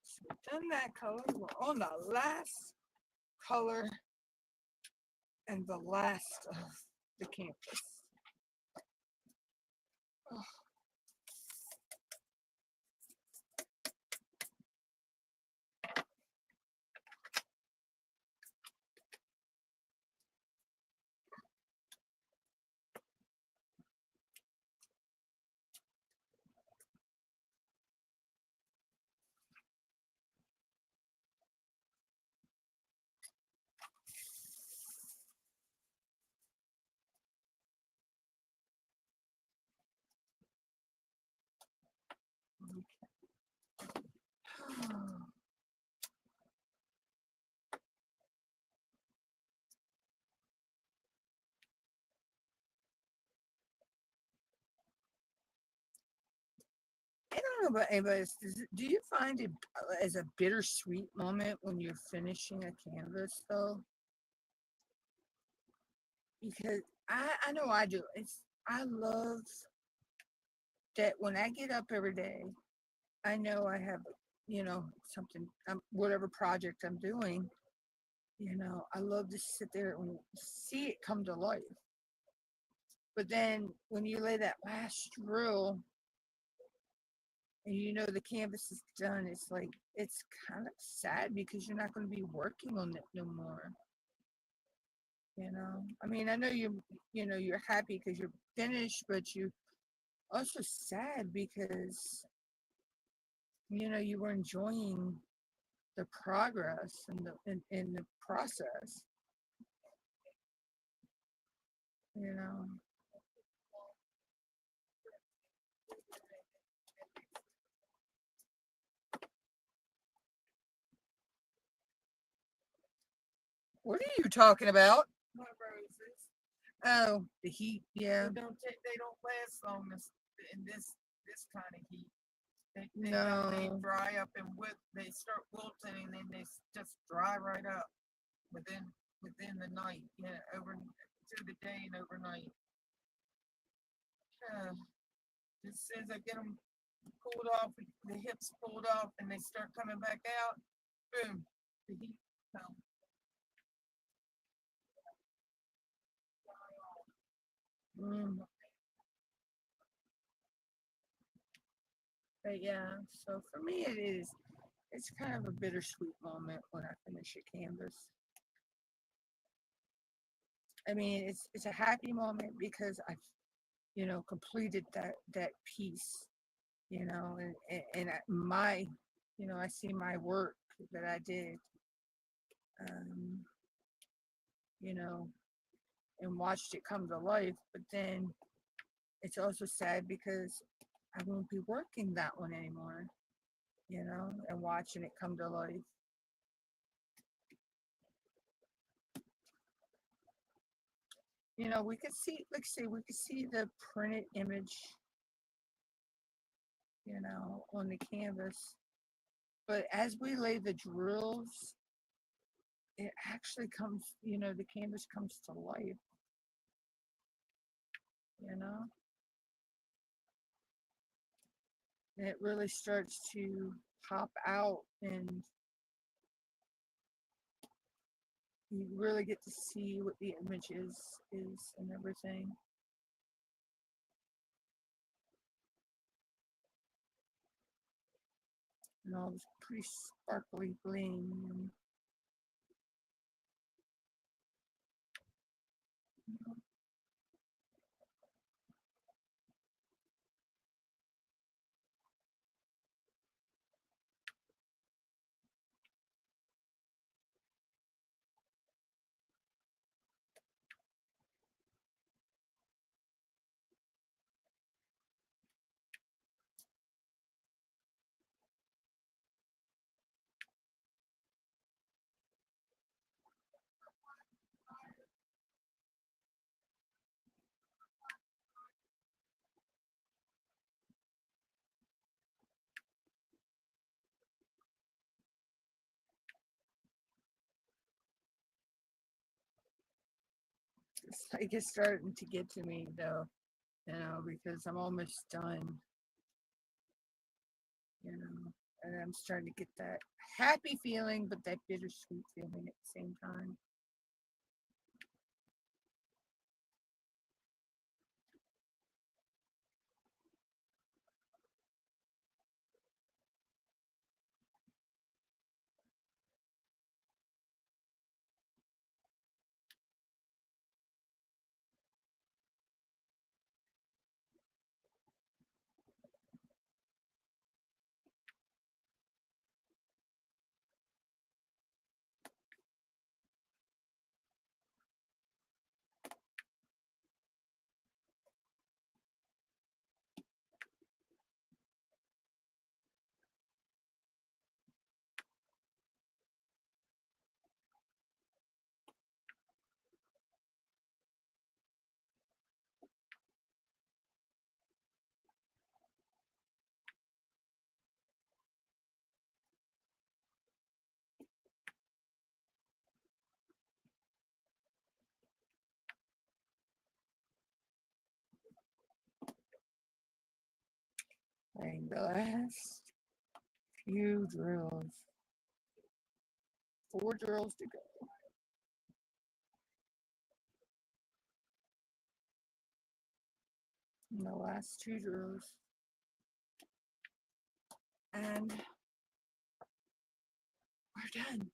So we've done that color. We're on the last color and the last of the campus. Oh. don't know about anybody else. Do you find it as a bittersweet moment when you're finishing a canvas, though? Because I know I do. I love that when I get up every day, I know I have, something, whatever project I'm doing, I love to sit there and see it come to life. But then when you lay that last drill and the canvas is done, it's like, it's kind of sad because you're not going to be working on it no more. I mean, I know you're happy because you're finished, but you also sad because, you were enjoying the progress and in the process, you know. What are you talking about? My roses. Oh, the heat, yeah. They don't last long in this kind of heat. They No. dry up and they start wilting and then they just dry right up within the night. Yeah, over through the day and overnight. As soon as I get them pulled off, the hips pulled off, and they start coming back out, boom, the heat comes. Mm. But yeah, so for me it's kind of a bittersweet moment when I finish a canvas. I mean, it's a happy moment because I, completed that piece, my, I see my work that I did, um, you know, and watched it come to life. But then it's also sad because I won't be working that one anymore, and watching it come to life. We could see, like say, we could see the printed image, on the canvas. But as we lay the drills, it actually comes, the canvas comes to life, you know, and it really starts to pop out, and you really get to see what the image is and everything. And all this pretty sparkly bling. And, it's like it's starting to get to me though, because I'm almost done, and I'm starting to get that happy feeling, but that bittersweet feeling at the same time. And the last few drills. 4 drills to go. And the last 2 drills. And we're done.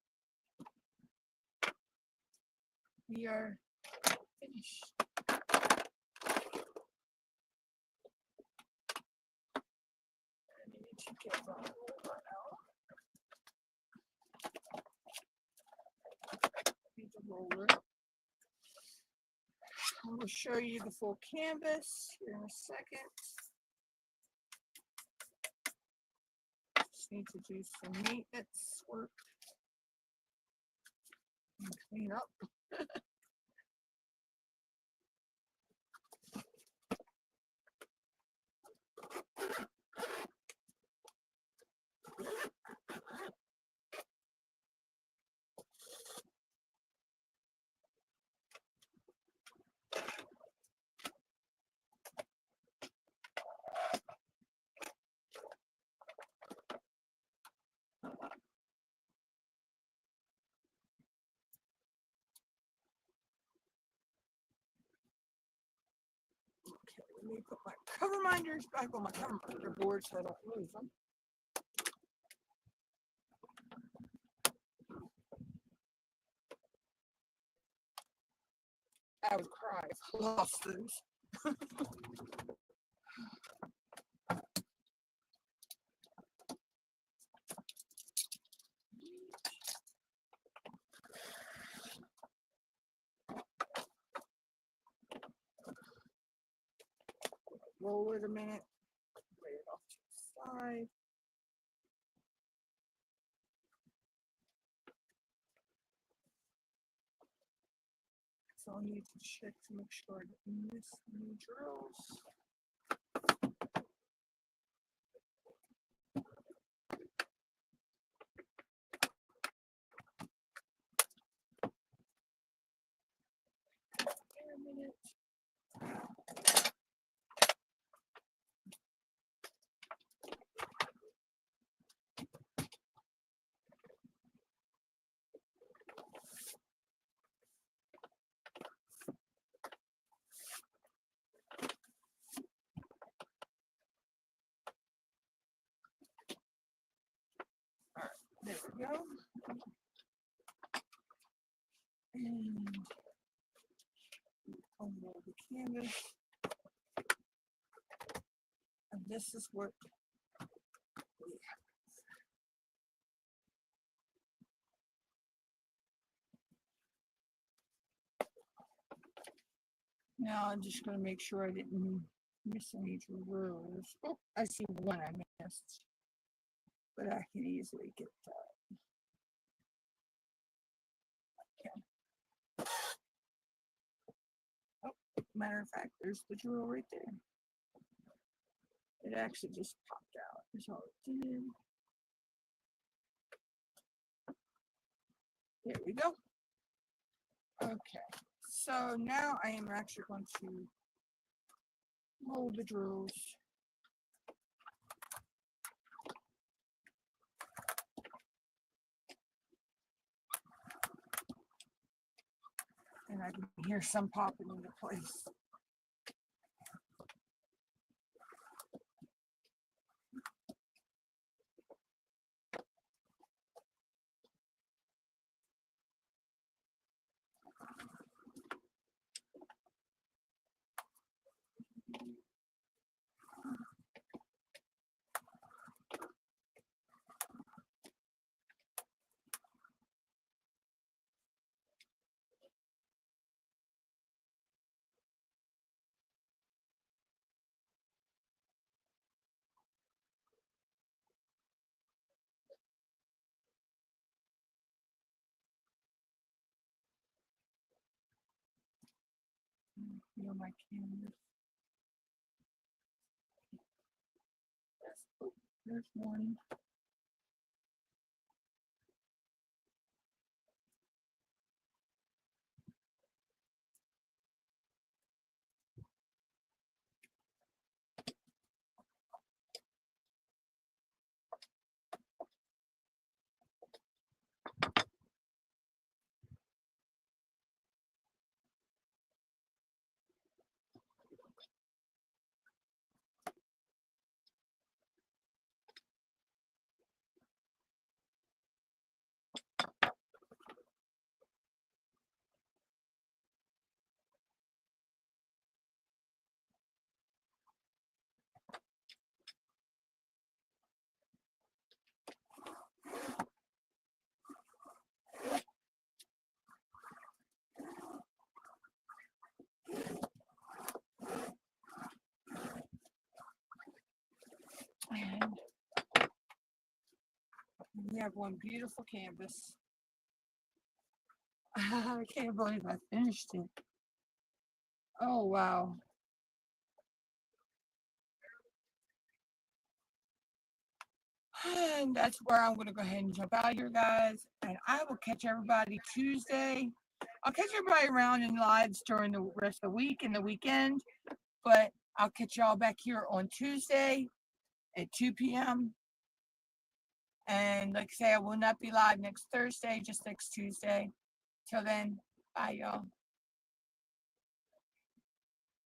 We are finished. I need to get the roller out. Need the roller. I will show you the full canvas here in a second. Just need to do some maintenance work and clean up. Okay, let me put my cover minders back on my cover minder board so I don't lose them. I would cry if I lost those. Roll it a minute. Lay it off to the side. So I need to check to make sure I didn't miss any drills. Wait a minute. There we go. And unroll the canvas. And this is what we have. Now I'm just going to make sure I didn't miss any drills. Oh, I see one I missed, but I can easily get that. Matter of fact, there's the drill right there. It actually just popped out. That's all it did. There we go. Okay, so now I am actually going to roll the drills. And I can hear some popping into place. Feel my canvas. Oh, there's one. We have one beautiful canvas. I can't believe I finished it. Oh, wow. And that's where I'm going to go ahead and jump out here, guys. And I will catch everybody Tuesday. I'll catch everybody around in lives during the rest of the week and the weekend. But I'll catch y'all back here on Tuesday at 2 p.m. And like I say, I will not be live next Thursday, just next Tuesday. Till then, bye, y'all.